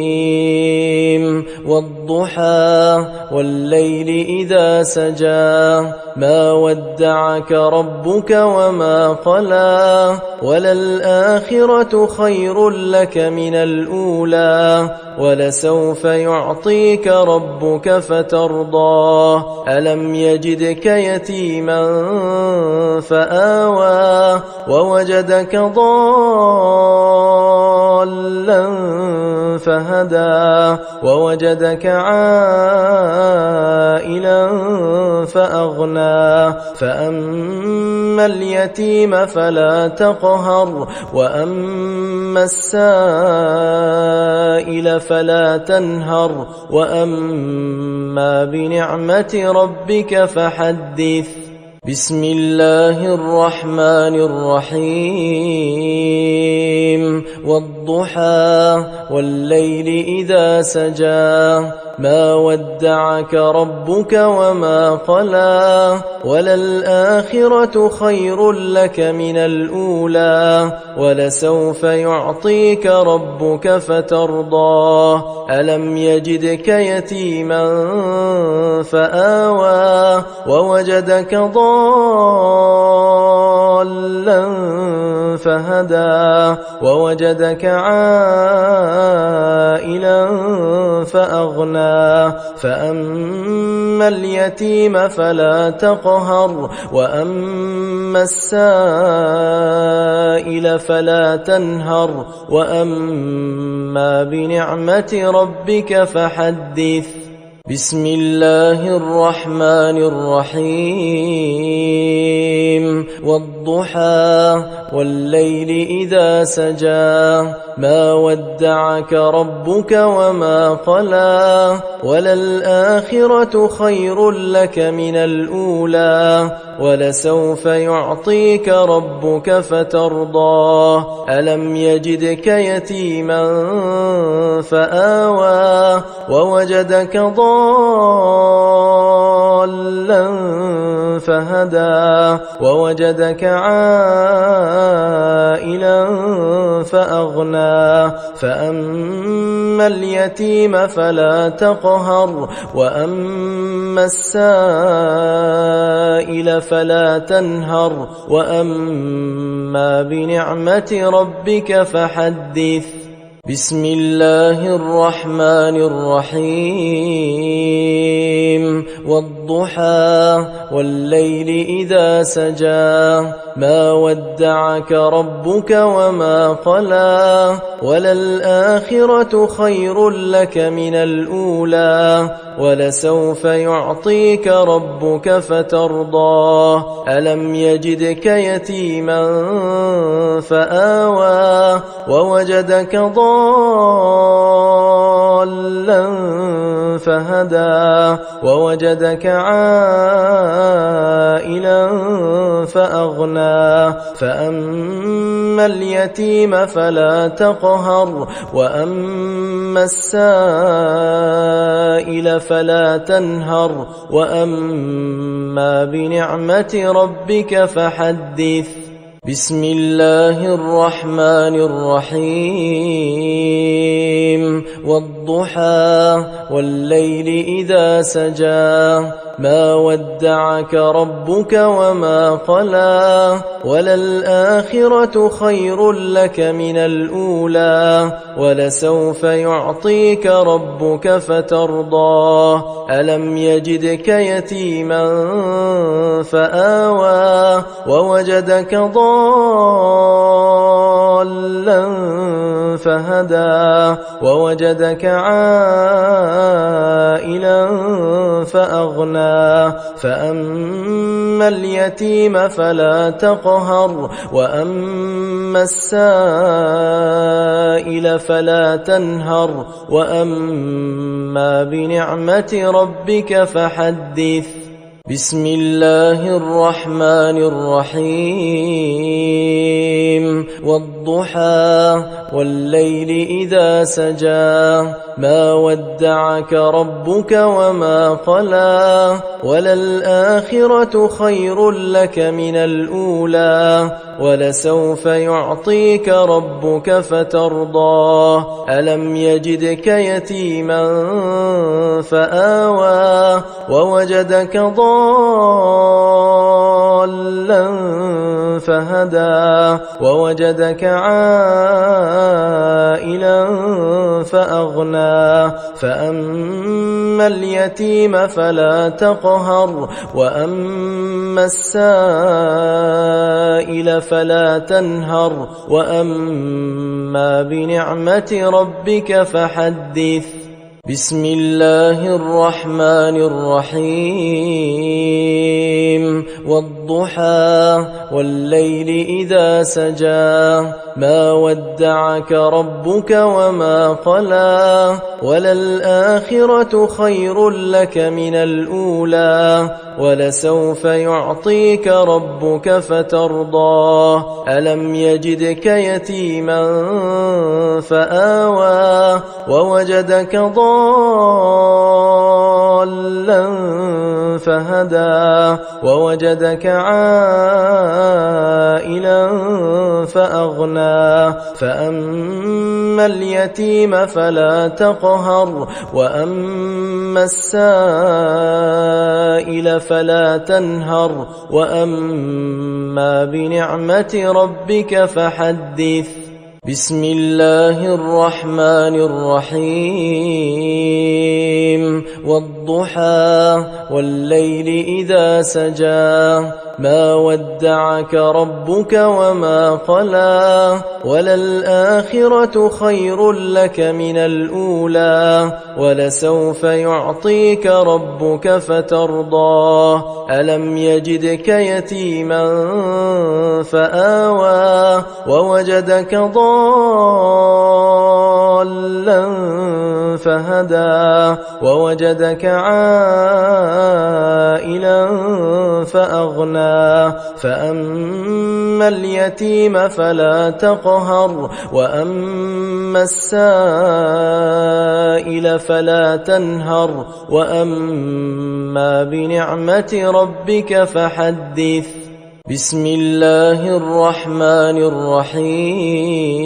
والضحى والليل إذا سجى ما ودعك ربك وما قلى وللآخرة خير لك من الأولى ولسوف يعطيك ربك فترضى ألم يجدك يتيما فآوى ووجدك ضالا فهدى ووجدك عائلا فأغنى فأما اليتيم فلا تقهر وأما السائل فلا تنهر وأما بنعمة ربك فحدث بسم الله الرحمن الرحيم والضحى والليل إذا سجى ما ودعك ربك وما قلى وللآخرة خير لك من الأولى ولسوف يعطيك ربك فترضى ألم يجدك يتيما فآوى ووجدك ضالا فهدى ووجدك عائلا فأغنى فأما اليتيم فلا تقهر وأما السائل فلا تنهر وأما بنعمة ربك فحدث بسم الله الرحمن الرحيم والضحى والليل إذا سجى ما ودعك ربك وما قلى وللآخرة خير لك من الأولى ولسوف يعطيك ربك فترضى ألم يجدك يتيما فآوى ووجدك ضالا فهدى ووجدك عائلا فأغنى فأما اليتيم فلا تقهر وأما السائل فلا تنهر وأما بنعمة ربك فحدث بسم الله الرحمن الرحيم والضحى والليل إذا سجى ما ودعك ربك وما قلى وللآخرة خير لك من الأولى ولسوف يعطيك ربك فترضى ألم يجدك يتيما فآوى ووجدك ضالا فهدى ووجدك عائلا فأغنى فأما اليتيم فلا تقهر وأما السائل فلا تنهر وأما بنعمة ربك فحدث بسم الله الرحمن الرحيم والضحى والليل إذا سجى ما ودعك ربك وما قلى وللآخرة خير لك من الأولى ولسوف يعطيك ربك فترضى ألم يجدك يتيما فآوى ووجدك ضالا فهدى ووجدك عائلا فأغنى فأما اليتيم فلا تقهر وأما السائل فلا تنهر وأما بنعمة ربك فحدث بسم الله الرحمن الرحيم والضحى والليل إذا سجى ما ودعك ربك وما قلى وللآخرة خير لك من الأولى ولسوف يعطيك ربك فترضى ألم يجدك يتيما فآوى ووجدك ضالا فهدى ووجدك عائلا فأغنى فأما اليتيم فلا تقهر وأما السائل فلا تنهر وأما بنعمة ربك فحدث بسم الله الرحمن الرحيم والضحى والليل إذا سجى ما ودعك ربك وما قلى وللآخرة خير لك من الأولى ولسوف يعطيك ربك فترضى ألم يجدك يتيما فآوى ووجدك ضالا فهدى ووجدك عائلا فأغنى فأما اليتيم فلا تقهر وأما السائل فلا تنهر وأما بنعمة ربك فحدث بسم الله الرحمن الرحيم والضحى والليل إذا سجى ما ودعك ربك وما قلى وللآخرة خير لك من الأولى ولسوف يعطيك ربك فترضى ألم يجدك يتيما فآوى ووجدك ضالا فهدى ووجدك عائلا فأغنى فأما اليتيم فلا تقهر وأما السائل فلا تنهر وأما بنعمة ربك فحدث بسم الله الرحمن الرحيم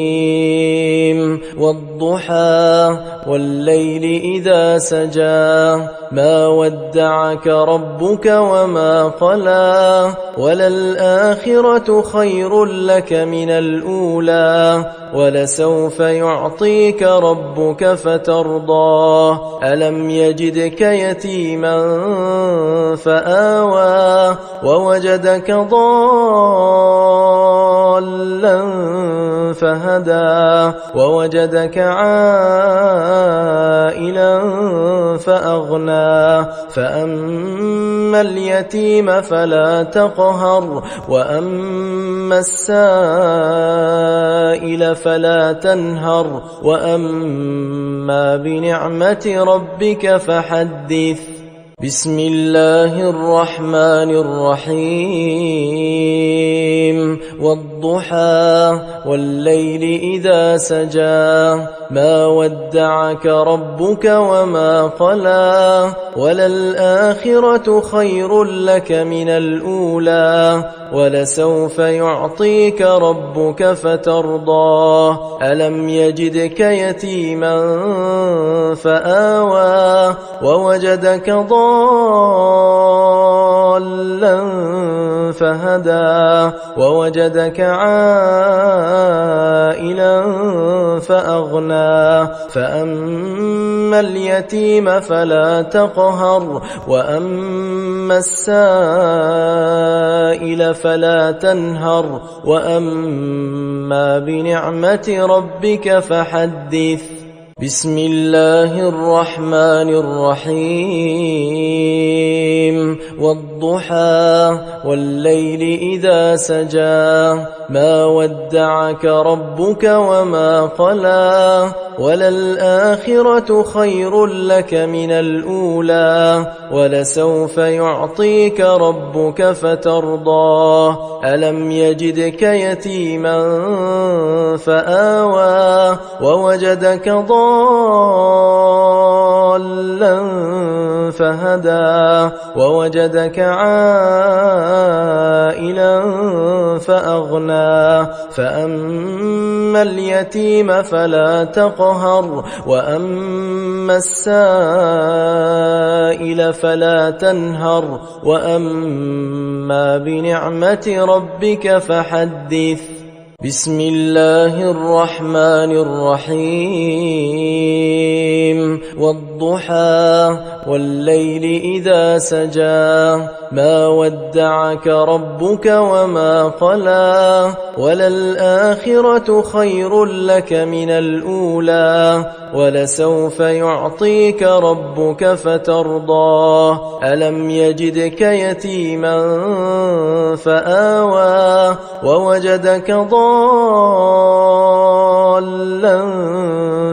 والضحى والليل إذا سجى ما ودعك ربك وما قلى وللآخرة خير لك من الأولى ولسوف يعطيك ربك فترضى ألم يجدك يتيما فآوى ووجدك ضالا فهدى ووجدك عائلا فأغنى فأما اليتيم فلا تقهر وأما السائل فلا تنهر وأما بنعمة ربك فحدث بسم الله الرحمن الرحيم والضحى والليل إذا سجى ما ودعك ربك وما قلى وللآخرة خير لك من الأولى ولسوف يعطيك ربك فترضى ألم يجدك يتيما فآوى ووجدك ضالا فهدى ووجدك عائلا فأغنى فأما اليتيم فلا تقهر وأما السائل فلا تنهر وأما بنعمة ربك فحدث بسم الله الرحمن الرحيم والضحى والليل إذا سجى ما ودعك ربك وما قلى وللآخرة خير لك من الأولى ولسوف يعطيك ربك فترضى ألم يجدك يتيما فآوى ووجدك ضالا فهدى ووجدك عائلا فأغنى فأما اليتيم فلا تقهر وأما السائل فلا تنهر وأما بنعمة ربك فحدث بسم الله الرحمن الرحيم والضحى والليل إذا سجى ما ودعك ربك وما قلى وللآخرة خير لك من الأولى ولسوف يعطيك ربك فترضى ألم يجدك يتيما فآوى ووجدك ضالا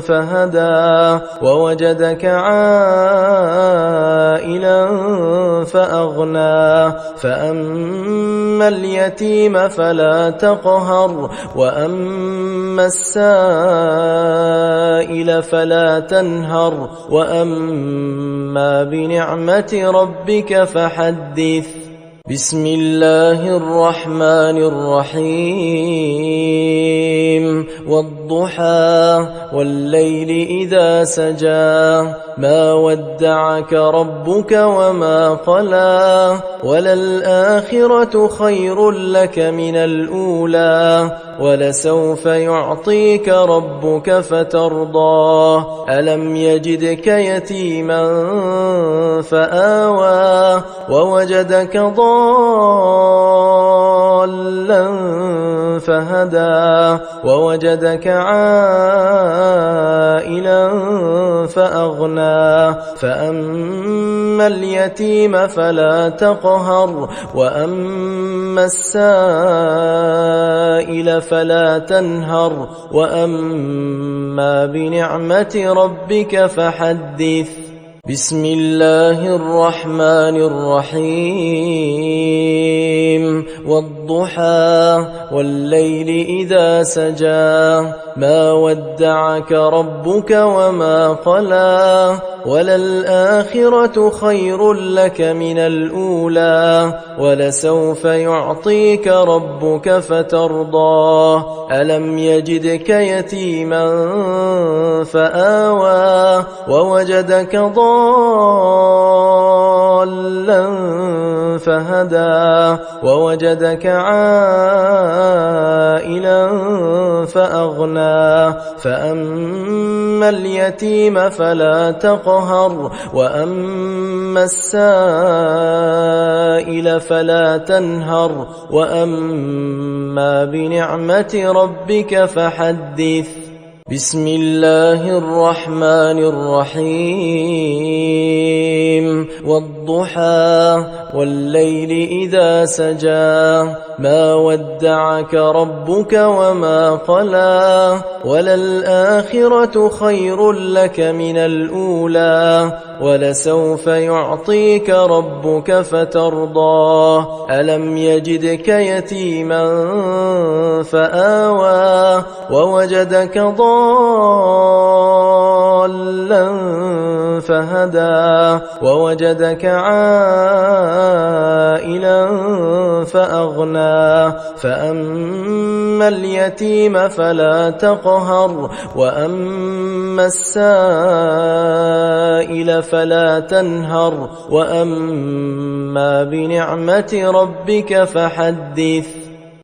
فهدى ووجدك عائلا فأغنى فأما اليتيم فلا تقهر وأما السائل فلا تنهر وأما بنعمة ربك فحدث بسم الله الرحمن الرحيم والضحى والليل إذا سجى ما ودعك ربك وما قلى وللآخرة خير لك من الأولى ولسوف يعطيك ربك فترضى ألم يجدك يتيما فآوى ووجدك ضالا فهدى ووجدك عائلا فأغنى فأما اليتيم فلا تقهر وأما السائل فلا تنهر وأما بنعمة ربك فحدث بسم الله الرحمن الرحيم والضحى والليل إذا سجى ما ودعك ربك وما قلى وللآخرة خير لك من الأولى ولسوف يعطيك ربك فترضى ألم يجدك يتيما فآوى ووجدك ضالا فهدى ووجدك عائلا فأغنى فأما اليتيم فلا تقهر وأما السائل فلا تنهر وأما بنعمة ربك فحدث بسم الله الرحمن الرحيم والضحى والليل إذا سجى ما ودعك ربك وما قلى وللآخرة خير لك من الأولى ولسوف يعطيك ربك فترضى ألم يجدك يتيما فآوى ووجدك ضالا فهدى ووجدك عائلا فأغنى فأما اليتيم فلا تقهر وأما السائل فلا تنهر وأما بنعمة ربك فحدث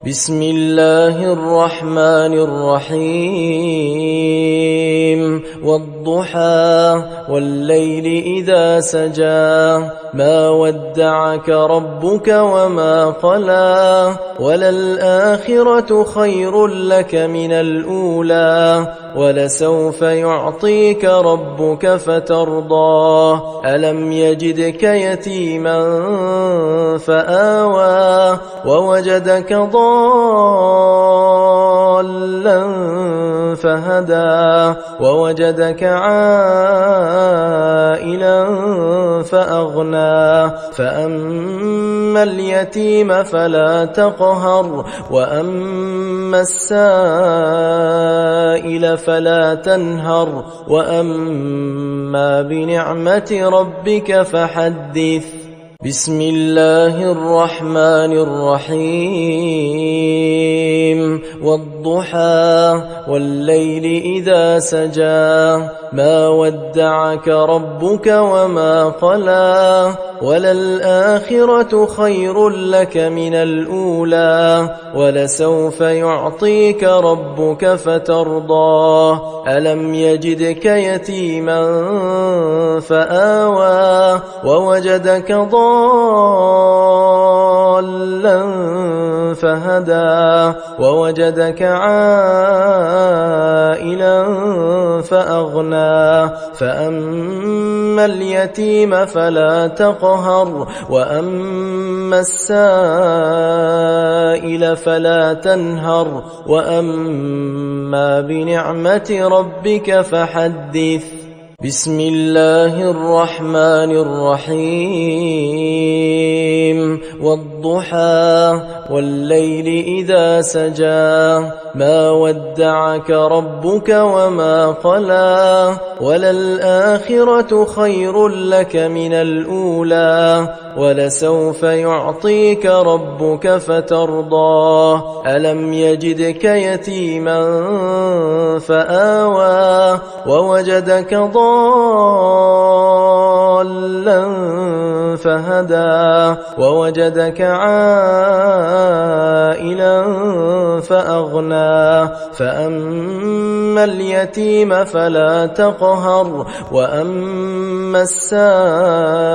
بسم الله الرحمن الرحيم والضحى والليل إذا سجى ما ودعك ربك وما قلى وللآخرة خير لك من الأولى ولسوف يعطيك ربك فترضى ألم يجدك يتيما فآوى ووجدك ضالا فهدى ووجدك عائلا فأغنى فأما اليتيم فلا تقهر وأما السائل فلا تنهر وأما بنعمة ربك فحدث بسم الله الرحمن الرحيم والضحى والليل إذا سجى ما ودعك ربك وما قلى وللآخرة خير لك من الأولى ولسوف يعطيك ربك فترضى ألم يجدك يتيما فآوى ووجدك ضالا فهدى ووجدك عائلا فأغنى فأما اليتيم فلا تقهر وأما السائل فلا تنهر وأما بنعمة ربك فحدث بسم الله الرحمن الرحيم والضحى والليل إذا سجى ما ودعك ربك وما قلى وللآخرة خير لك من الأولى ولسوف يعطيك ربك فترضى ألم يجدك يتيما فآوى ووجدك ضالا فهدى ووجدك عائلا فأغنى فأما اليتيم فلا تقهر وأما السائل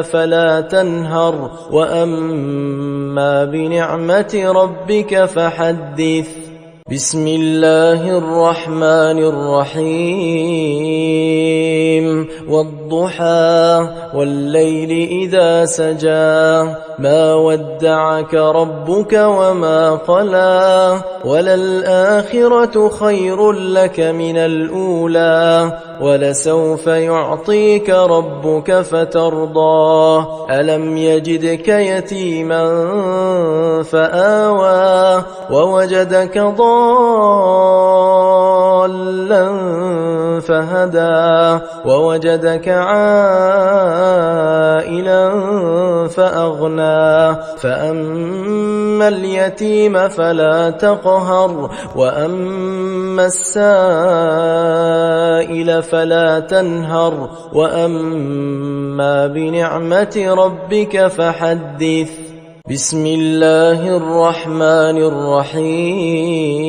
فلا تنهر وأما بنعمة ربك فحدث بسم الله الرحمن الرحيم والضحى والليل إذا سجى ما ودعك ربك وما قلى وللآخرة خير لك من الأولى ولسوف يعطيك ربك فترضى ألم يجدك يتيما فآوى ووجدك ضالا فهدى ووجدك عائلا فأغنى فأما اليتيم فلا تقهر وأما السائل فلا تنهر وأما بنعمة ربك فحدث بسم الله الرحمن الرحيم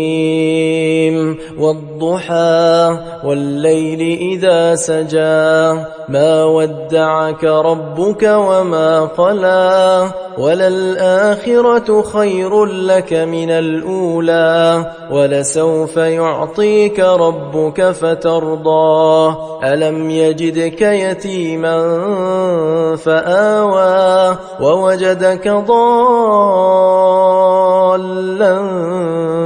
والضحى والليل إذا سجى ما ودعك ربك وما قلى وللآخرة خير لك من الأولى ولسوف يعطيك ربك فترضى ألم يجدك يتيما فآوى ووجدك ضالا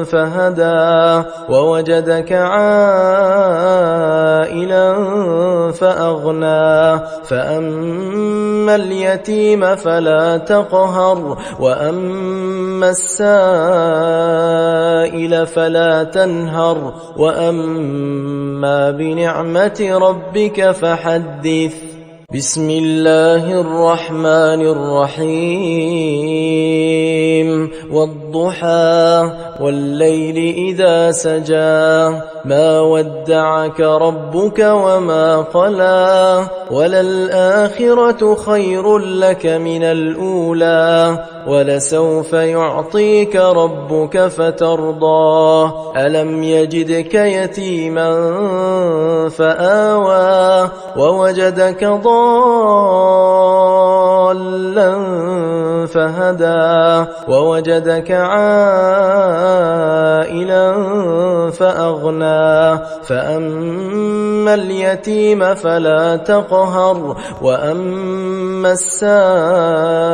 فهدى ووجدك عائلا فأغنى فأما اليتيم فلا تقهر وأما السائل فلا تنهر وأما بنعمة ربك فحدث بسم الله الرحمن الرحيم والضحى والليل إذا سجى ما ودعك ربك وما قلى وللآخرة خير لك من الأولى ولسوف يعطيك ربك فترضى ألم يجدك يتيما فآوى ووجدك ضالا فهدى ووجدك عائلا فأغنى فأما اليتيم فلا تقهر وأما السائل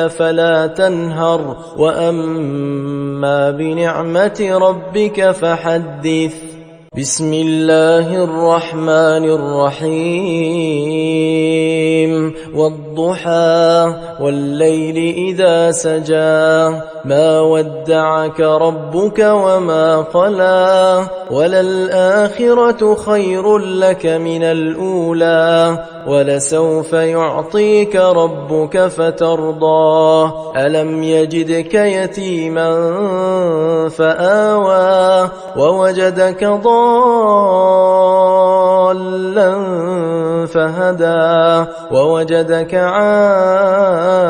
فلا تنهر وأما بنعمة ربك فحدث بسم الله الرحمن الرحيم والضحى والليل إذا سجى ما ودعك ربك وما قلى وللآخرة خير لك من الأولى ولسوف يعطيك ربك فترضى ألم يجدك يتيما فآوى ووجدك ضالا فهدى ووجدك عائلا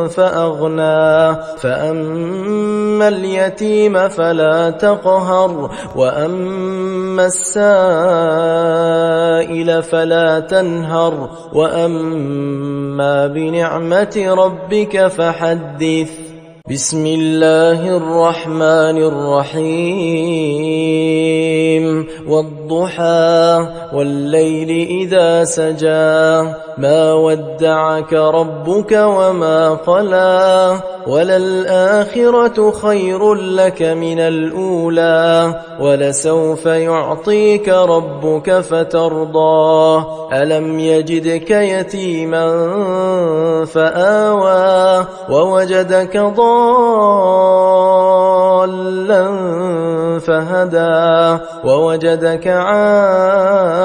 فأغنى فأما اليتيم فلا تقهر وأما السائل فلا تنهر وأما بنعمة ربك فحدث بسم الله الرحمن الرحيم والضحى والليل إذا سجى ما ودعك ربك وما قلى وللآخرة خير لك من الأولى ولسوف يعطيك ربك فترضى ألم يجدك يتيما فآوى ووجدك ضالا فهدى ووجدك عائلا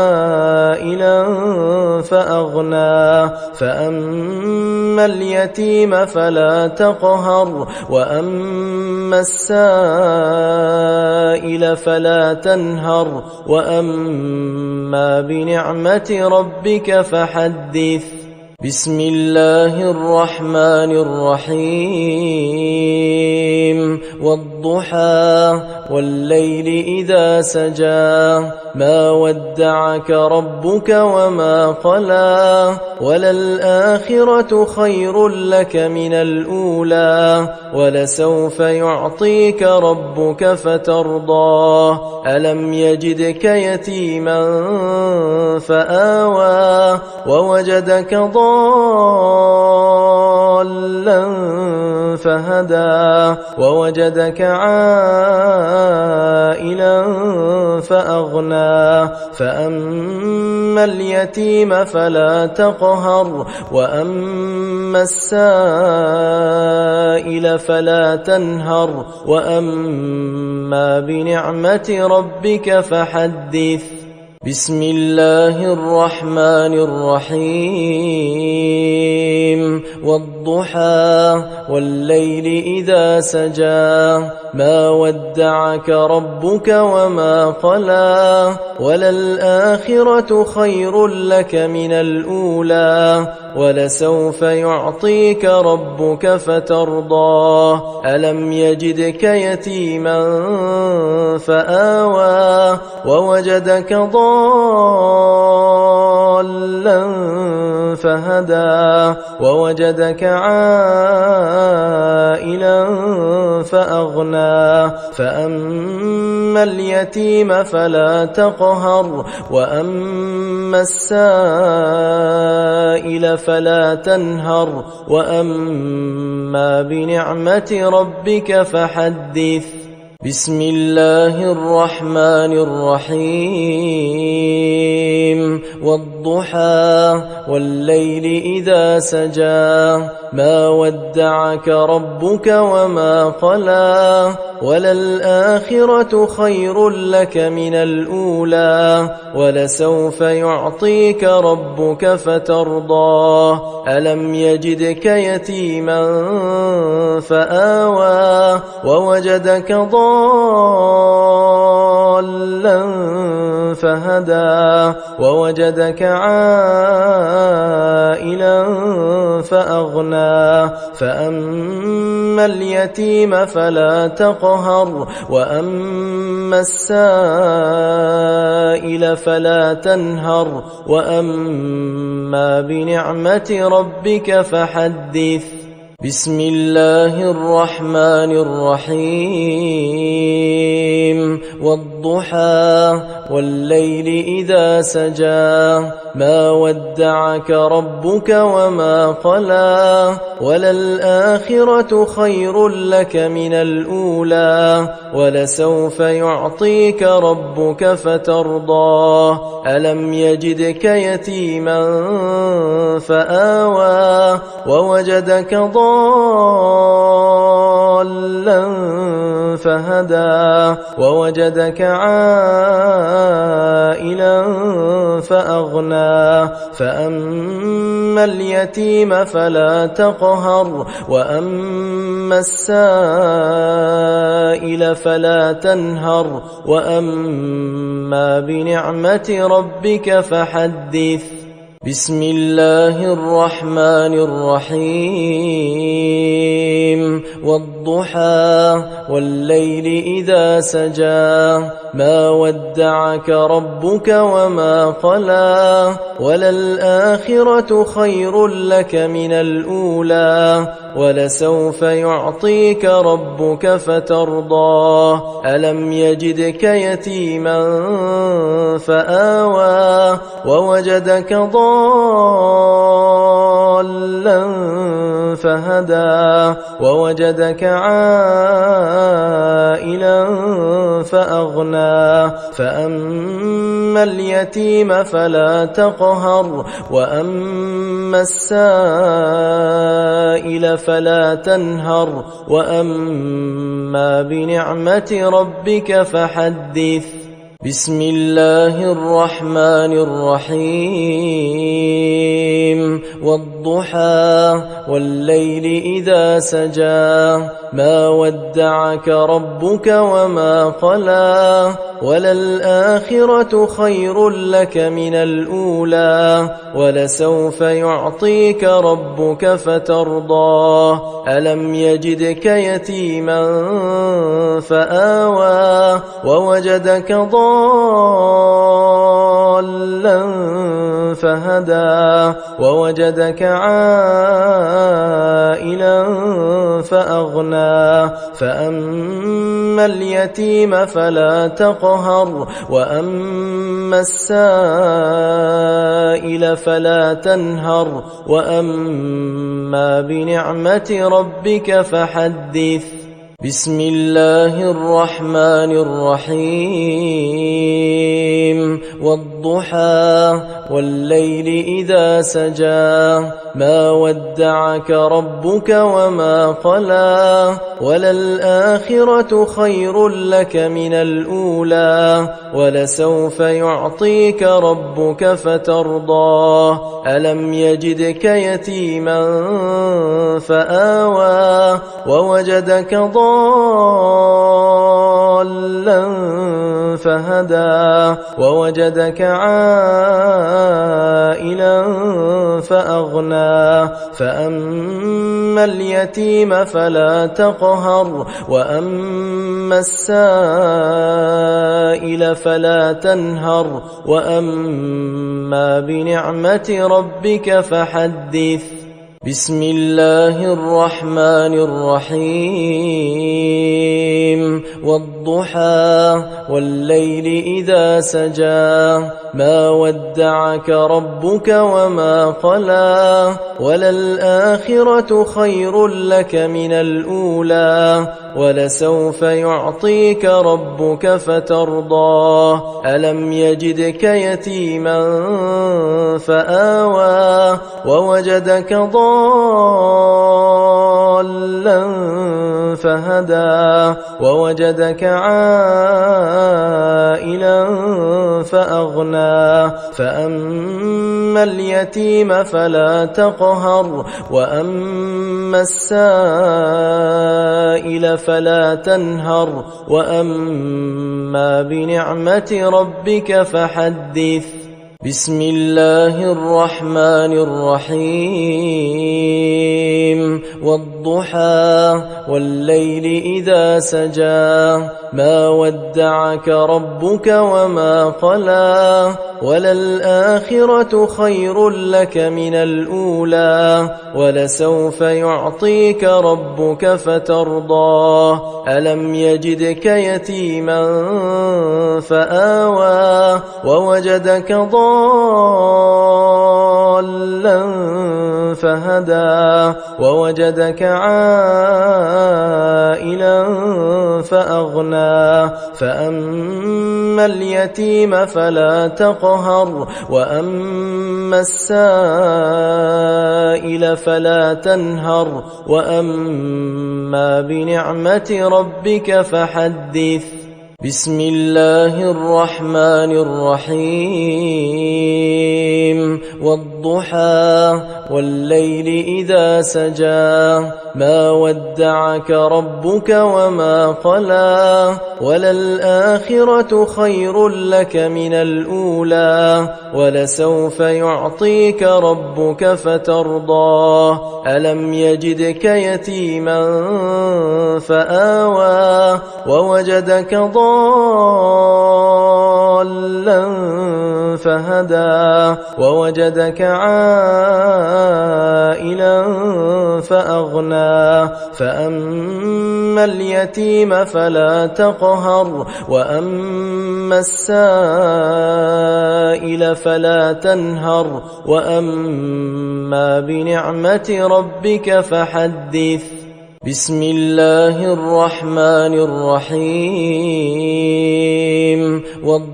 فأغنى فأما اليتيم فلا تقهر وأما السائل فلا تنهر وأما بنعمة ربك فحدث بسم الله الرحمن الرحيم والضحى والليل إذا سجى ما ودعك ربك وما قلى وللآخرة خير لك من الأولى ولسوف يعطيك ربك فترضى ألم يجدك يتيما فآوى ووجدك ضالا فهدى ووجدك عائلا فأغنى فأما اليتيم فلا تقهر وأما السائل فلا تنهر وأما بنعمة ربك فحدث بسم الله الرحمن الرحيم والضحى والليل إذا سجى ما ودعك ربك وما قلى وللآخرة خير لك من الأولى ولسوف يعطيك ربك فترضى ألم يجدك يتيما فآوى ووجدك ضالا فهدى ووجدك عائلا فأغنى فأما اليتيم فلا تقهر وأما السائل فلا تنهر وأما بنعمة ربك فحدث بسم الله الرحمن الرحيم والضحى والليل إذا سجى ما ودعك ربك وما قلى وللآخرة خير لك من الأولى ولسوف يعطيك ربك فترضى ألم يجدك يتيما فآوى ووجدك ضالا فهدى ووجدك عائلا فأغنى فأما اليتيم فلا تقهر وأما السائل فلا تنهر وأما بنعمة ربك فحدث بسم الله الرحمن الرحيم والضحى والليل إذا سجى ما ودعك ربك وما قلى وللآخرة خير لك من الأولى ولسوف يعطيك ربك فترضى ألم يجدك يتيما فآوى ووجدك ضالا فهدى ووجدك عائلا فأغنى فأما اليتيم فلا تقهر وأما السائل فلا تنهر وأما بنعمة ربك فحدث بسم الله الرحمن الرحيم والضحى والليل إذا سجى ما ودعك ربك وما قلى وللآخرة خير لك من الأولى ولسوف يعطيك ربك فترضى ألم يجدك يتيما فآوى ووجدك ضالا فهدى ووجدك عائلا فأغنى فأما اليتيم فلا تقهر وأما السائل فلا تنهر وأما بنعمة ربك فحدث بسم الله الرحمن الرحيم والضحى والليل إذا سجى ما ودعك ربك وما قلى وللآخرة خير لك من الأولى ولسوف يعطيك ربك فترضى ألم يجدك يتيما فآوى ووجدك ضالا فهدى ووجدك عائلا فأغنى فأما اليتيم فلا تقهر وأما السائل فلا تنهر وأما بنعمة ربك فحدث بسم الله الرحمن الرحيم والضحى والليل إذا سجى ما ودعك ربك وما قلى وللآخرة خير لك من الأولى ولسوف يعطيك ربك فترضى ألم يجدك يتيما فآوى ووجدك ضالا فهدى ووجدك عائلا فأغنى فأما اليتيم فلا تقهر وأما السائل فلا تنهر وأما بنعمة ربك فحدث بسم الله الرحمن الرحيم والضحى والليل إذا سجى ما ودعك ربك وما قلى وللآخرة خير لك من الأولى ولسوف يعطيك ربك فترضى ألم يجدك يتيما فآوى ووجدك ضالا فهدى ووجدك عائلا فأغنى فأما اليتيم فلا تقهر وأما السائل فلا تنهر وأما بنعمة ربك فحدث بسم الله الرحمن الرحيم والضحى والليل إذا سجى ما ودعك ربك وما قلى وللآخرة خير لك من الأولى ولسوف يعطيك ربك فترضى ألم يجدك يتيما فآوى ووجدك ضالا فهدى ووجدك عائلا فأغنى فأما اليتيم فلا تقهر وأما السائل فلا تنهر وأما بنعمة ربك فحدث بسم الله الرحمن الرحيم والضحى والليل إذا سجى ما ودعك ربك وما قلى وللآخرة خير لك من الأولى ولسوف يعطيك ربك فترضى ألم يجدك يتيما فآوى ووجدك ضالا فهدى ووجدك عائلا فأغنى فأما اليتيم فلا تقهر وأما السائل فلا تنهر وأما بنعمة ربك فحدث بسم الله الرحمن الرحيم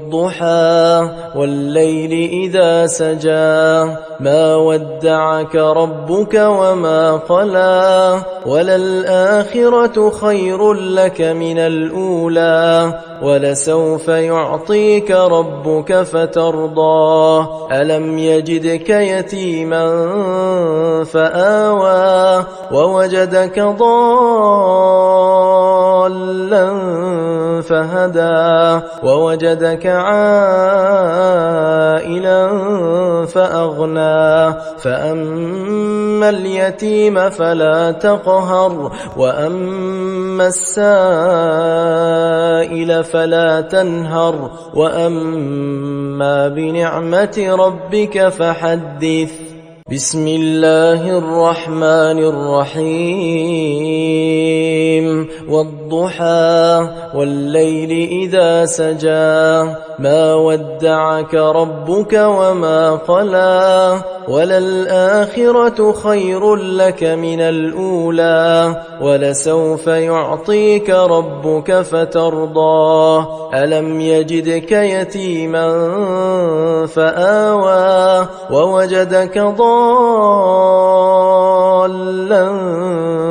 والضحى والليل إذا سجى ما ودعك ربك وما قلى وللآخرة خير لك من الأولى ولسوف يعطيك ربك فترضى ألم يجدك يتيما فآوى ووجدك ضالا فهدى ووجدك عائلا فأغنى فأما اليتيم فلا تقهر وأما السائل فلا تنهر وأما بنعمة ربك فحدث بسم الله الرحمن الرحيم والضحى والليل إذا سجى ما ودعك ربك وما قلى وللآخرة خير لك من الأولى ولسوف يعطيك ربك فترضى ألم يجدك يتيما فآوى ووجدك ضالا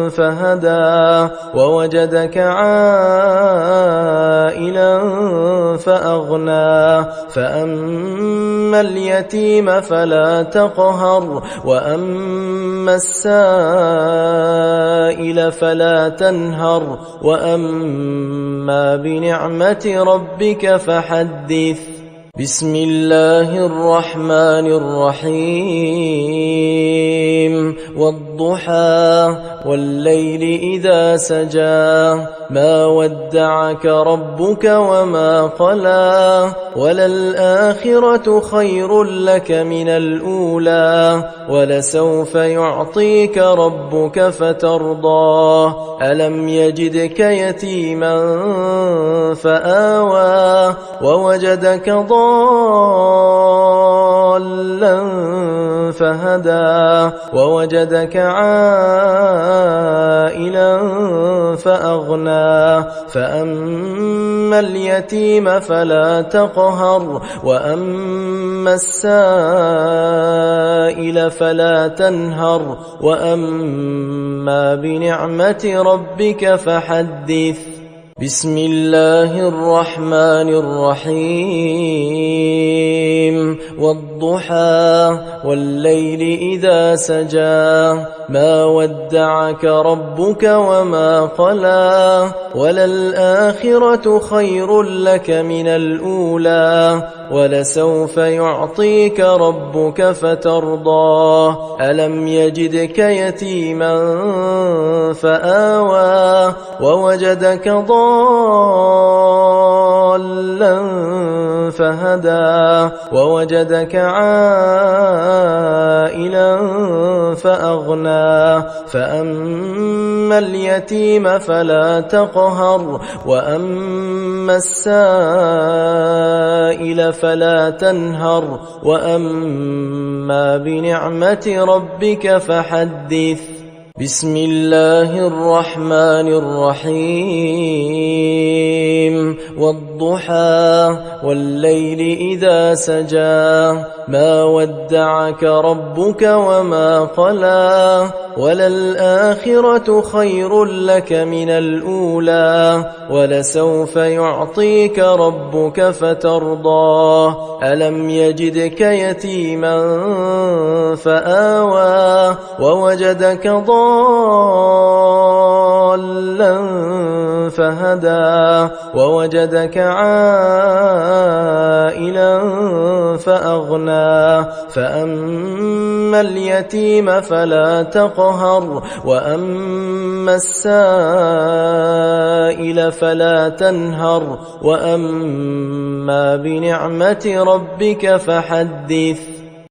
فهدى ووجدك عائلا فأغنى فأما اليتيم فلا تقهر وأما السائل فلا تنهر وأما بنعمة ربك فحدث بسم الله الرحمن الرحيم والضحى والليل إذا سجى ما ودعك ربك وما قلى وللآخرة خير لك من الأولى ولسوف يعطيك ربك فترضى ألم يجدك يتيما فآوى ووجدك ضالا فهدى ووجدك عائلا فأغنى فأما اليتيم فلا تقهر وأما السائل فلا تنهر وأما بنعمة ربك فحدث بسم الله الرحمن الرحيم والضحى والليل إذا سجى ما ودعك ربك وما قلى وللآخرة خير لك من الأولى ولسوف يعطيك ربك فترضى ألم يجدك يتيما فآوى ووجدك ضالا فهدى ووجدك عائلا فأغنى فأما اليتيم فلا تقهر وأما السائل فلا تنهر وأما بنعمة ربك فحدث بسم الله الرحمن الرحيم والضحى والليل إذا سجى ما ودعك ربك وما قلى وللآخرة خير لك من الأولى ولسوف يعطيك ربك فترضى ألم يجدك يتيما فآوى ووجدك ضالا فهدى ووجدك عائلا فأغنى فأما اليتيم فلا تقهر وأما السائل فلا تنهر وأما بنعمة ربك فحدث